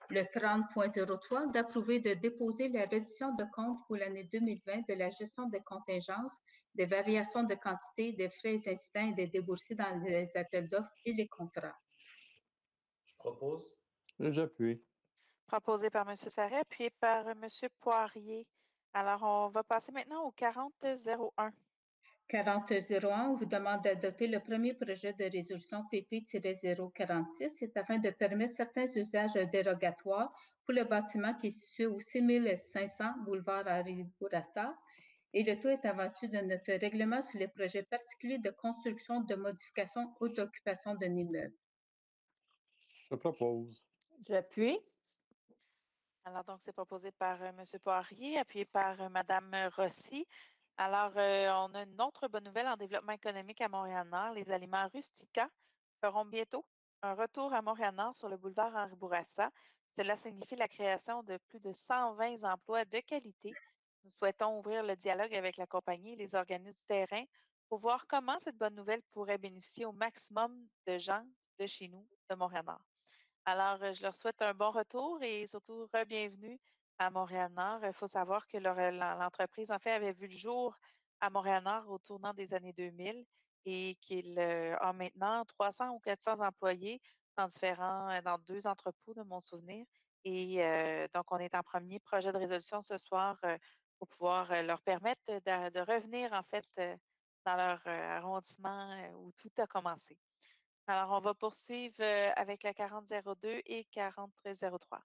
Speaker 8: Le 30.03, d'approuver de déposer la reddition de compte pour l'année 2020 de la gestion des contingences, des variations de quantité, des frais incidents et des déboursés dans les appels d'offres et les contrats.
Speaker 5: Je propose.
Speaker 6: J'appuie.
Speaker 1: Proposé par M. Sarré, appuyé par M. Poirier. Alors, on va passer maintenant au 4001.
Speaker 8: 4001, on vous demande d'adopter le premier projet de résolution PP-046. C'est afin de permettre certains usages dérogatoires pour le bâtiment qui est situé au 6500 boulevard Henri Bourassa. Et le tout est abattu de notre règlement sur les projets particuliers de construction, de modification ou d'occupation d'un immeuble.
Speaker 6: Je propose.
Speaker 3: J'appuie.
Speaker 1: Alors, donc, c'est proposé par M. Poirier, appuyé par Mme Rossi. Alors, on a une autre bonne nouvelle en développement économique à Montréal-Nord. Les aliments Rustica feront bientôt un retour à Montréal-Nord sur le boulevard Henri Bourassa. Cela signifie la création de plus de 120 emplois de qualité. Nous souhaitons ouvrir le dialogue avec la compagnie et les organismes du terrain pour voir comment cette bonne nouvelle pourrait bénéficier au maximum de gens de chez nous, de Montréal-Nord. Alors, je leur souhaite un bon retour et surtout re-bienvenue à Montréal-Nord. Il faut savoir que l'entreprise, en fait, avait vu le jour à Montréal-Nord au tournant des années 2000 et qu'il a maintenant 300 ou 400 employés dans 2 entrepôts de mon souvenir. Et donc, on est en premier projet de résolution ce soir pour pouvoir leur permettre de revenir, en fait, dans leur arrondissement où tout a commencé. Alors, on va poursuivre avec la 4002 et 4003.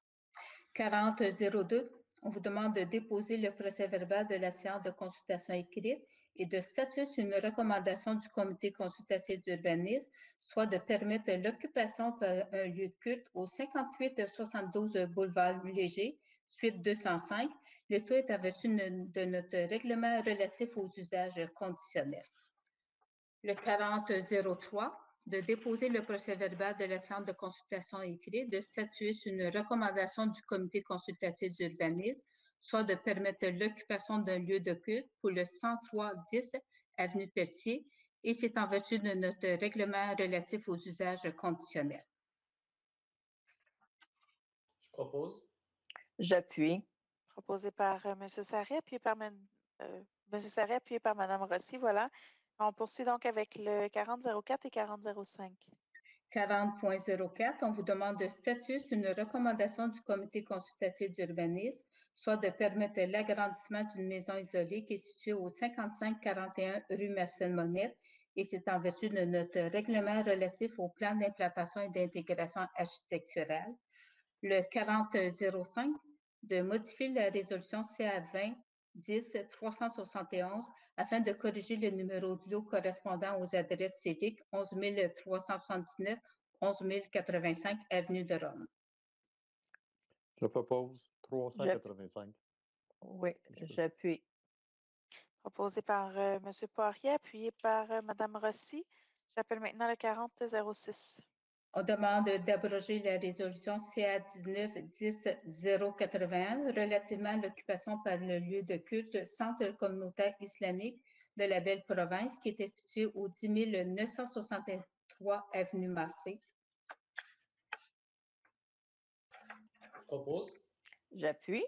Speaker 8: 4002, on vous demande de déposer le procès-verbal de la séance de consultation écrite et de statuer sur une recommandation du comité consultatif d'urbanisme, soit de permettre l'occupation par un lieu de culte au 5872 boulevard Léger, suite 205. Le tout est en vertu de notre règlement relatif aux usages conditionnels. Le 4003, de déposer le procès-verbal de la séance de consultation écrite, de statuer sur une recommandation du comité consultatif d'urbanisme, soit de permettre l'occupation d'un lieu de culte pour le 103-10 avenue Pelletier, et c'est en vertu de notre règlement relatif aux usages conditionnels.
Speaker 5: Je propose.
Speaker 3: J'appuie.
Speaker 1: Proposé par M. Sarré, appuyé par M. Sarré, appuyé par Mme Rossi. Voilà. On poursuit donc avec le 4004 et 4005.
Speaker 8: 40.04, on vous demande de statuer sur une recommandation du comité consultatif d'urbanisme, soit de permettre l'agrandissement d'une maison isolée qui est située au 5541 rue Marcel-Monette, et c'est en vertu de notre règlement relatif au plan d'implantation et d'intégration architecturale. Le 4005, de modifier la résolution CA20 10-371 afin de corriger le numéro de lot correspondant aux adresses civiques 11 379, 11 085 avenue de Rome.
Speaker 6: Je propose 385.
Speaker 3: Oui, j'appuie.
Speaker 1: Proposé par M. Poirier, appuyé par Mme Rossi. J'appelle maintenant le 4006.
Speaker 8: On demande d'abroger la résolution CA 19-10-081 relativement à l'occupation par le lieu de culte Centre communautaire islamique de la Belle Province qui était situé au 10 963 avenue Massé.
Speaker 5: Je propose.
Speaker 3: J'appuie.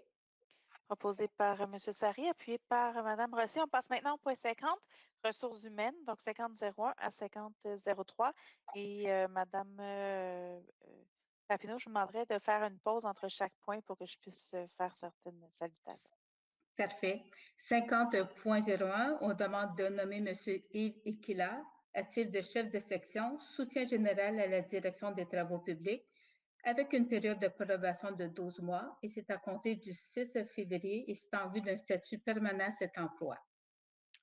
Speaker 1: Proposé par M. Sarré, appuyé par Mme Rossi. On passe maintenant au point 50, ressources humaines, donc 50-01 à 50-03. Et Mme Papineau, je vous demanderais de faire une pause entre chaque point pour que je puisse faire certaines salutations.
Speaker 8: Parfait. 50.01, on demande de nommer M. Yves Equila à titre de chef de section, soutien général à la direction des travaux publics, avec une période de probation de 12 mois, et c'est à compter du 6 février, et c'est en vue d'un statut permanent à cet emploi.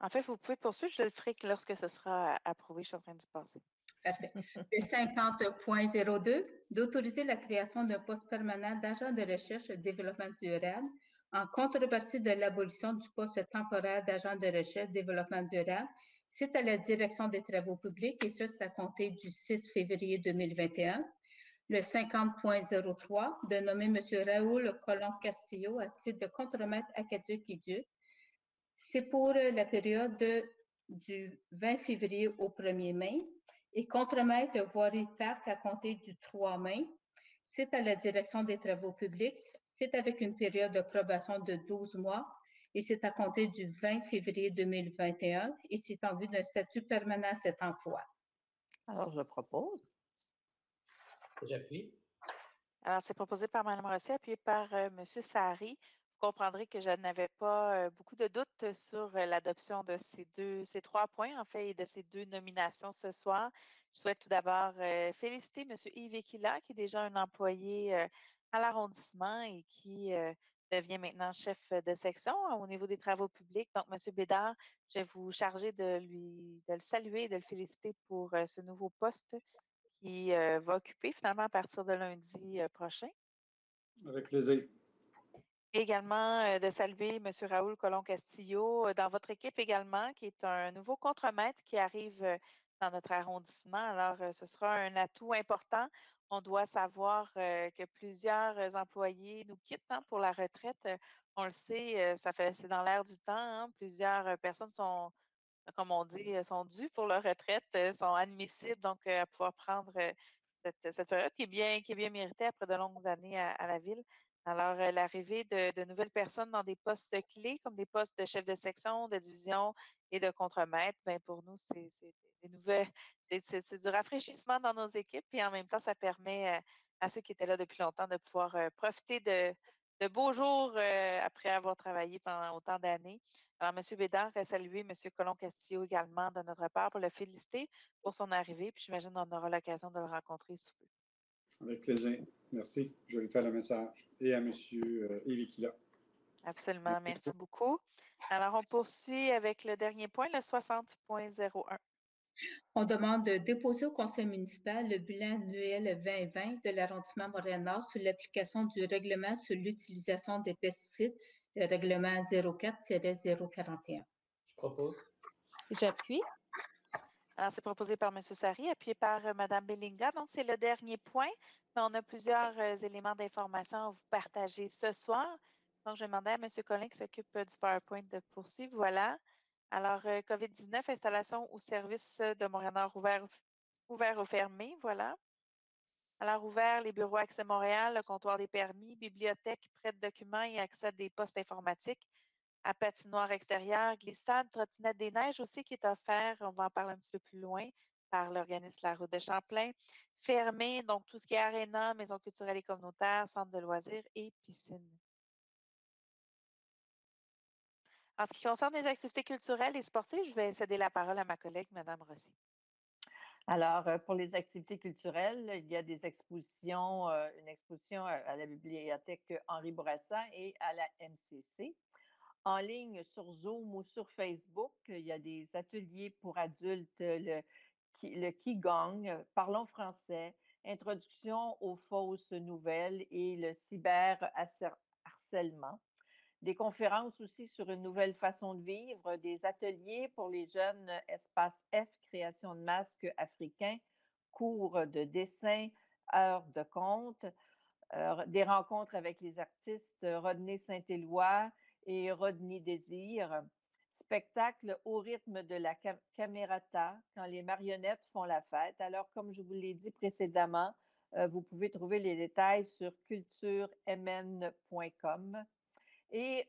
Speaker 1: En fait, vous pouvez poursuivre, je le ferai lorsque ce sera approuvé, je suis en train d'y passer.
Speaker 8: Parfait. Le 50.02, d'autoriser la création d'un poste permanent d'agent de recherche et développement durable en contrepartie de l'abolition du poste temporaire d'agent de recherche et développement durable. C'est à la direction des travaux publics et ce, c'est à compter du 6 février 2021. Le 50.03, de nommer M. Raoul Colomb-Castillo à titre de contremaître à Caduc-Idieu. C'est pour la période du 20 février au 1er mai et contremaître de voirie parc à compter du 3 mai. C'est à la direction des travaux publics. C'est avec une période de probation de 12 mois et c'est à compter du 20 février 2021 et c'est en vue d'un statut permanent à cet emploi.
Speaker 3: Alors, je propose.
Speaker 5: J'appuie.
Speaker 1: Alors, c'est proposé par Mme Rossi, appuyé par M. Sarré. Vous comprendrez que je n'avais pas beaucoup de doutes sur l'adoption de ces 3 points, en fait, et de ces 2 nominations ce soir. Je souhaite tout d'abord féliciter M. Yves Equila, qui est déjà un employé à l'arrondissement et qui devient maintenant chef de section au niveau des travaux publics. Donc, M. Bédard, je vais vous charger de le saluer et de le féliciter pour ce nouveau poste qui va occuper finalement à partir de lundi prochain.
Speaker 13: Avec plaisir.
Speaker 1: Également de saluer M. Raoul Colomb-Castillo dans votre équipe également, qui est un nouveau contremaître qui arrive dans notre arrondissement. Alors, ce sera un atout important. On doit savoir que plusieurs employés nous quittent pour la retraite. On le sait, c'est dans l'air du temps. Hein. Plusieurs personnes sont, comme on dit, sont dues pour leur retraite, sont admissibles donc à pouvoir prendre cette période qui est bien méritée après de longues années à la ville. Alors, l'arrivée de nouvelles personnes dans des postes clés, comme des postes de chef de section, de division et de contremaître, ben pour nous, c'est des nouvelles, c'est du rafraîchissement dans nos équipes, et en même temps, ça permet à ceux qui étaient là depuis longtemps de pouvoir profiter de beaux jours après avoir travaillé pendant autant d'années. Alors, M. Bédard a salué M. Colomb-Castillo également de notre part pour le féliciter pour son arrivée, puis j'imagine qu'on aura l'occasion de le rencontrer sous peu.
Speaker 13: Avec plaisir. Merci. Je vais lui faire le message. Et à M. Yves Equila.
Speaker 1: Absolument. Merci beaucoup. Alors, on poursuit avec le dernier point, le 60.01.
Speaker 8: On demande de déposer au conseil municipal le bilan annuel 2020 de l'arrondissement Montréal-Nord sur l'application du règlement sur l'utilisation des pesticides, le règlement 04-041.
Speaker 5: Je propose.
Speaker 4: J'appuie.
Speaker 1: Alors, c'est proposé par M. Sari, appuyé par Mme Bellinga. Donc, c'est le dernier point, mais on a plusieurs éléments d'information à vous partager ce soir. Donc, je vais demander à M. Collin qui s'occupe du PowerPoint de poursuivre. Voilà. Alors, COVID-19, installation ou service de Montréal-Nord ouvert ou fermé. Voilà. Alors, ouvert, les bureaux Accès Montréal, le comptoir des permis, bibliothèque, prêt de documents et accès à des postes informatiques, à patinoire extérieure, glissade, trottinette des neiges aussi qui est offert, on va en parler un petit peu plus loin, par l'organisme La Route de Champlain. Fermé, donc tout ce qui est aréna, maison culturelle et communautaire, centre de loisirs et piscine. En ce qui concerne les activités culturelles et sportives, je vais céder la parole à ma collègue, Mme Rossi.
Speaker 3: Alors, pour les activités culturelles, il y a des expositions, une exposition à la bibliothèque Henri Bourassa et à la MCC. En ligne sur Zoom ou sur Facebook, il y a des ateliers pour adultes, le Qigong, Parlons français, Introduction aux fausses nouvelles et le cyberharcèlement. Des conférences aussi sur une nouvelle façon de vivre, des ateliers pour les jeunes Espace F, création de masques africains, cours de dessin, heures de conte, des rencontres avec les artistes Rodney Saint-Éloi et Rodney Désir, spectacle au rythme de la camerata quand les marionnettes font la fête. Alors, comme je vous l'ai dit précédemment, vous pouvez trouver les détails sur culturemn.com. Et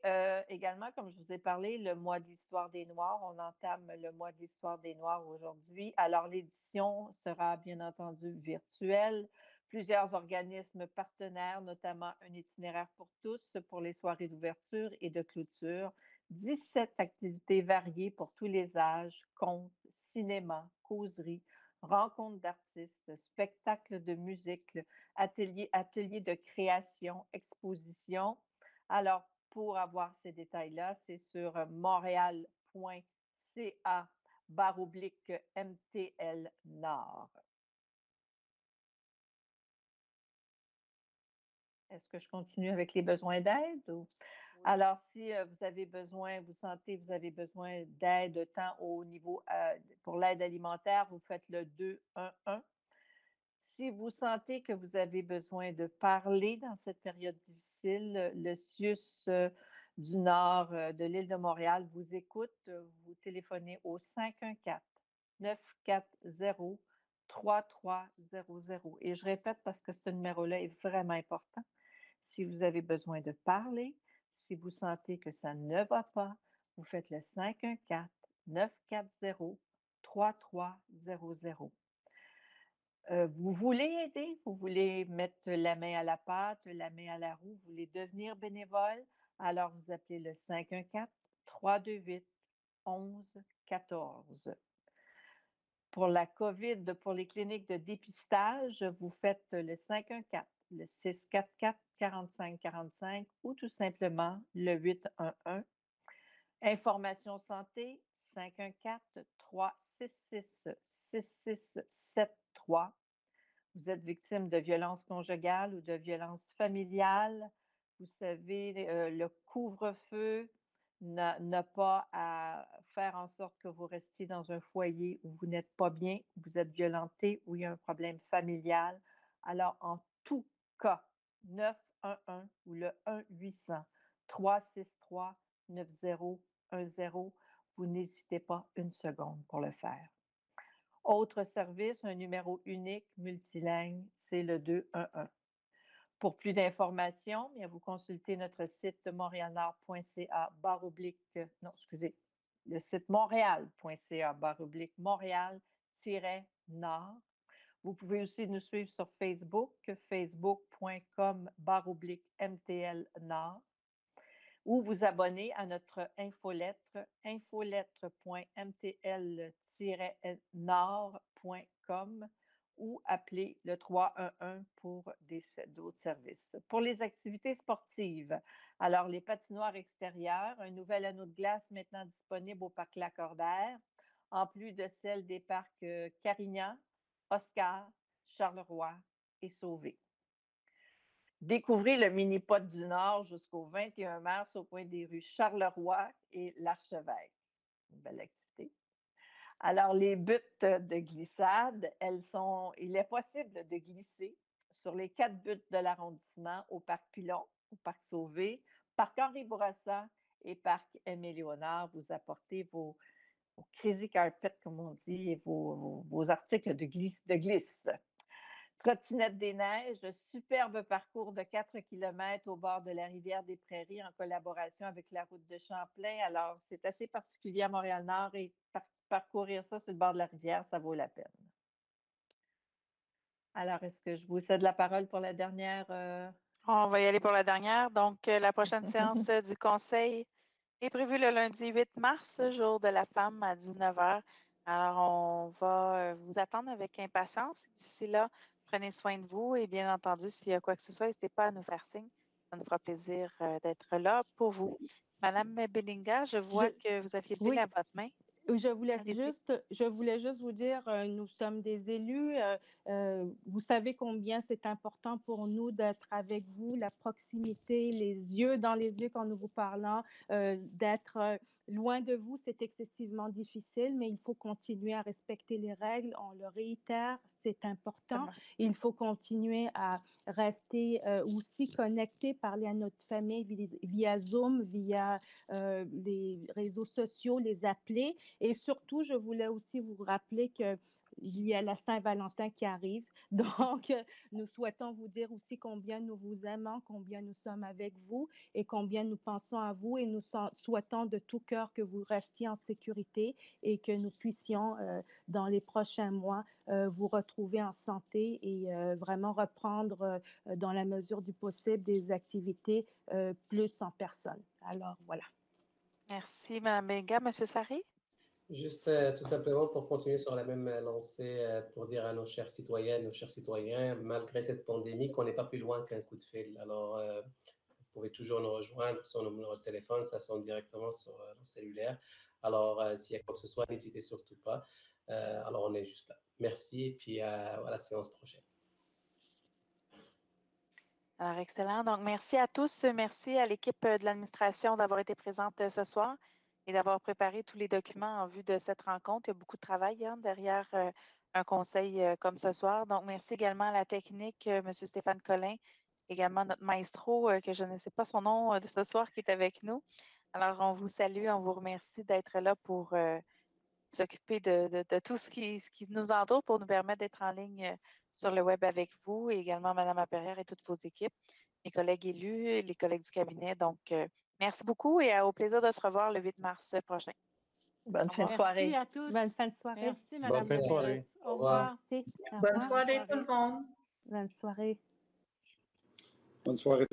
Speaker 3: également, comme je vous ai parlé, le mois de l'histoire des Noirs, on entame le mois de l'histoire des Noirs aujourd'hui. Alors, l'édition sera bien entendu virtuelle. Plusieurs organismes partenaires, notamment un itinéraire pour tous pour les soirées d'ouverture et de clôture. 17 activités variées pour tous les âges, contes, cinéma, causeries, rencontres d'artistes, spectacles de musique, ateliers de création, expositions. Alors, pour avoir ces détails-là, c'est sur montréal.ca/MTL Nord. Est-ce que je continue avec les besoins d'aide? Ou... Alors, si vous avez besoin, vous sentez que vous avez besoin d'aide tant au niveau pour l'aide alimentaire, vous faites le 211. Si vous sentez que vous avez besoin de parler dans cette période difficile, le CIUS du Nord de l'île de Montréal vous écoute. Vous téléphonez au 514-940-3300. Et je répète parce que ce numéro-là est vraiment important. Si vous avez besoin de parler, si vous sentez que ça ne va pas, vous faites le 514-940-3300. Vous voulez aider, vous voulez mettre la main à la pâte, la main à la roue, vous voulez devenir bénévole, alors vous appelez le 514-328-1114. Pour la COVID, pour les cliniques de dépistage, vous faites le 514, le 644-4545 ou tout simplement le 811. Information santé, 514-366-6673. Vous êtes victime de violences conjugales ou de violences familiales. Vous savez, le couvre-feu n'a pas à faire en sorte que vous restiez dans un foyer où vous n'êtes pas bien, où vous êtes violenté, où il y a un problème familial. Alors, en tout cas, 911 ou le 1-800-363-9010, vous n'hésitez pas une seconde pour le faire. Autre service, un numéro unique multilingue, c'est le 211. Pour plus d'informations, vous consultez notre site le site montréal.ca/Montréal-Nord. Vous pouvez aussi nous suivre sur Facebook, facebook.com/MTL Nord, ou vous abonner à notre infolettre, infolettre.mtl-nord.com, ou appeler le 311 pour d'autres services. Pour les activités sportives, alors les patinoires extérieures, un nouvel anneau de glace maintenant disponible au parc Lacordaire, en plus de celles des parcs Carignan, Oscar, Charleroi et Sauvé. Découvrez le mini-pot du Nord jusqu'au 21 mars au coin des rues Charleroi et l'Archevêque. Une belle activité. Alors, les buttes de glissade, il est possible de glisser sur les 4 buttes de l'arrondissement au Parc Pilon, au Parc Sauvé, Parc Henri Bourassa et Parc Aimé-Léonard. Vous apportez vos crazy carpets, comme on dit, et vos articles de glisse. Trottinette des Neiges, superbe parcours de 4 km au bord de la rivière des Prairies en collaboration avec la route de Champlain. Alors, c'est assez particulier à Montréal-Nord et parcourir ça sur le bord de la rivière, ça vaut la peine. Alors, est-ce que je vous cède la parole pour la dernière?
Speaker 1: On va y aller pour la dernière. Donc, la prochaine séance du Conseil est prévue le lundi 8 mars, jour de la femme, à 19h. Alors, on va vous attendre avec impatience. D'ici là, prenez soin de vous et bien entendu, s'il y a quoi que ce soit, n'hésitez pas à nous faire signe. Ça nous fera plaisir d'être là pour vous. Madame Bellinga, je vois que vous aviez levé la votre main.
Speaker 4: Je voulais juste vous dire, nous sommes des élus. Vous savez combien c'est important pour nous d'être avec vous, la proximité, les yeux dans les yeux quand nous vous parlons, d'être loin de vous, c'est excessivement difficile, mais il faut continuer à respecter les règles. On le réitère, c'est important. Il faut continuer à rester aussi connecté, parler à notre famille via Zoom, via les réseaux sociaux, les appeler. Et surtout, je voulais aussi vous rappeler qu'il y a la Saint-Valentin qui arrive. Donc, nous souhaitons vous dire aussi combien nous vous aimons, combien nous sommes avec vous et combien nous pensons à vous. Et nous souhaitons de tout cœur que vous restiez en sécurité et que nous puissions, dans les prochains mois, vous retrouver en santé et vraiment reprendre, dans la mesure du possible, des activités plus en personne. Alors, voilà.
Speaker 1: Merci, Mme Bellinga. Monsieur Sarri?
Speaker 5: Juste tout simplement pour continuer sur la même lancée, pour dire à nos chères citoyennes, nos chers citoyens, malgré cette pandémie, qu'on n'est pas plus loin qu'un coup de fil. Alors, vous pouvez toujours nous rejoindre sur nos numéros de téléphone, ça sonne directement sur nos cellulaires. Alors, s'il y a quoi que ce soit, n'hésitez surtout pas. Alors, on est juste là. Merci et puis à la séance prochaine.
Speaker 1: Alors, excellent. Donc, merci à tous. Merci à l'équipe de l'administration d'avoir été présente ce soir et d'avoir préparé tous les documents en vue de cette rencontre. Il y a beaucoup de travail derrière un conseil comme ce soir. Donc, merci également à la technique, M. Stéphane Collin, également notre maestro, que je ne sais pas son nom de ce soir, qui est avec nous. Alors, on vous salue, on vous remercie d'être là pour s'occuper de tout ce qui nous entoure pour nous permettre d'être en ligne sur le web avec vous et également Mme Laperrière et toutes vos équipes, mes collègues élus et les collègues du cabinet. Donc, merci beaucoup et au plaisir de se revoir le 8 mars prochain.
Speaker 3: Bonne fin de soirée.
Speaker 10: Merci à tous.
Speaker 4: Bonne fin de soirée.
Speaker 10: Merci, Mme
Speaker 6: Bonne fin de soirée.
Speaker 10: Au revoir.
Speaker 8: Bonne soirée tout le monde.
Speaker 4: Bonne soirée.
Speaker 2: Bonne soirée.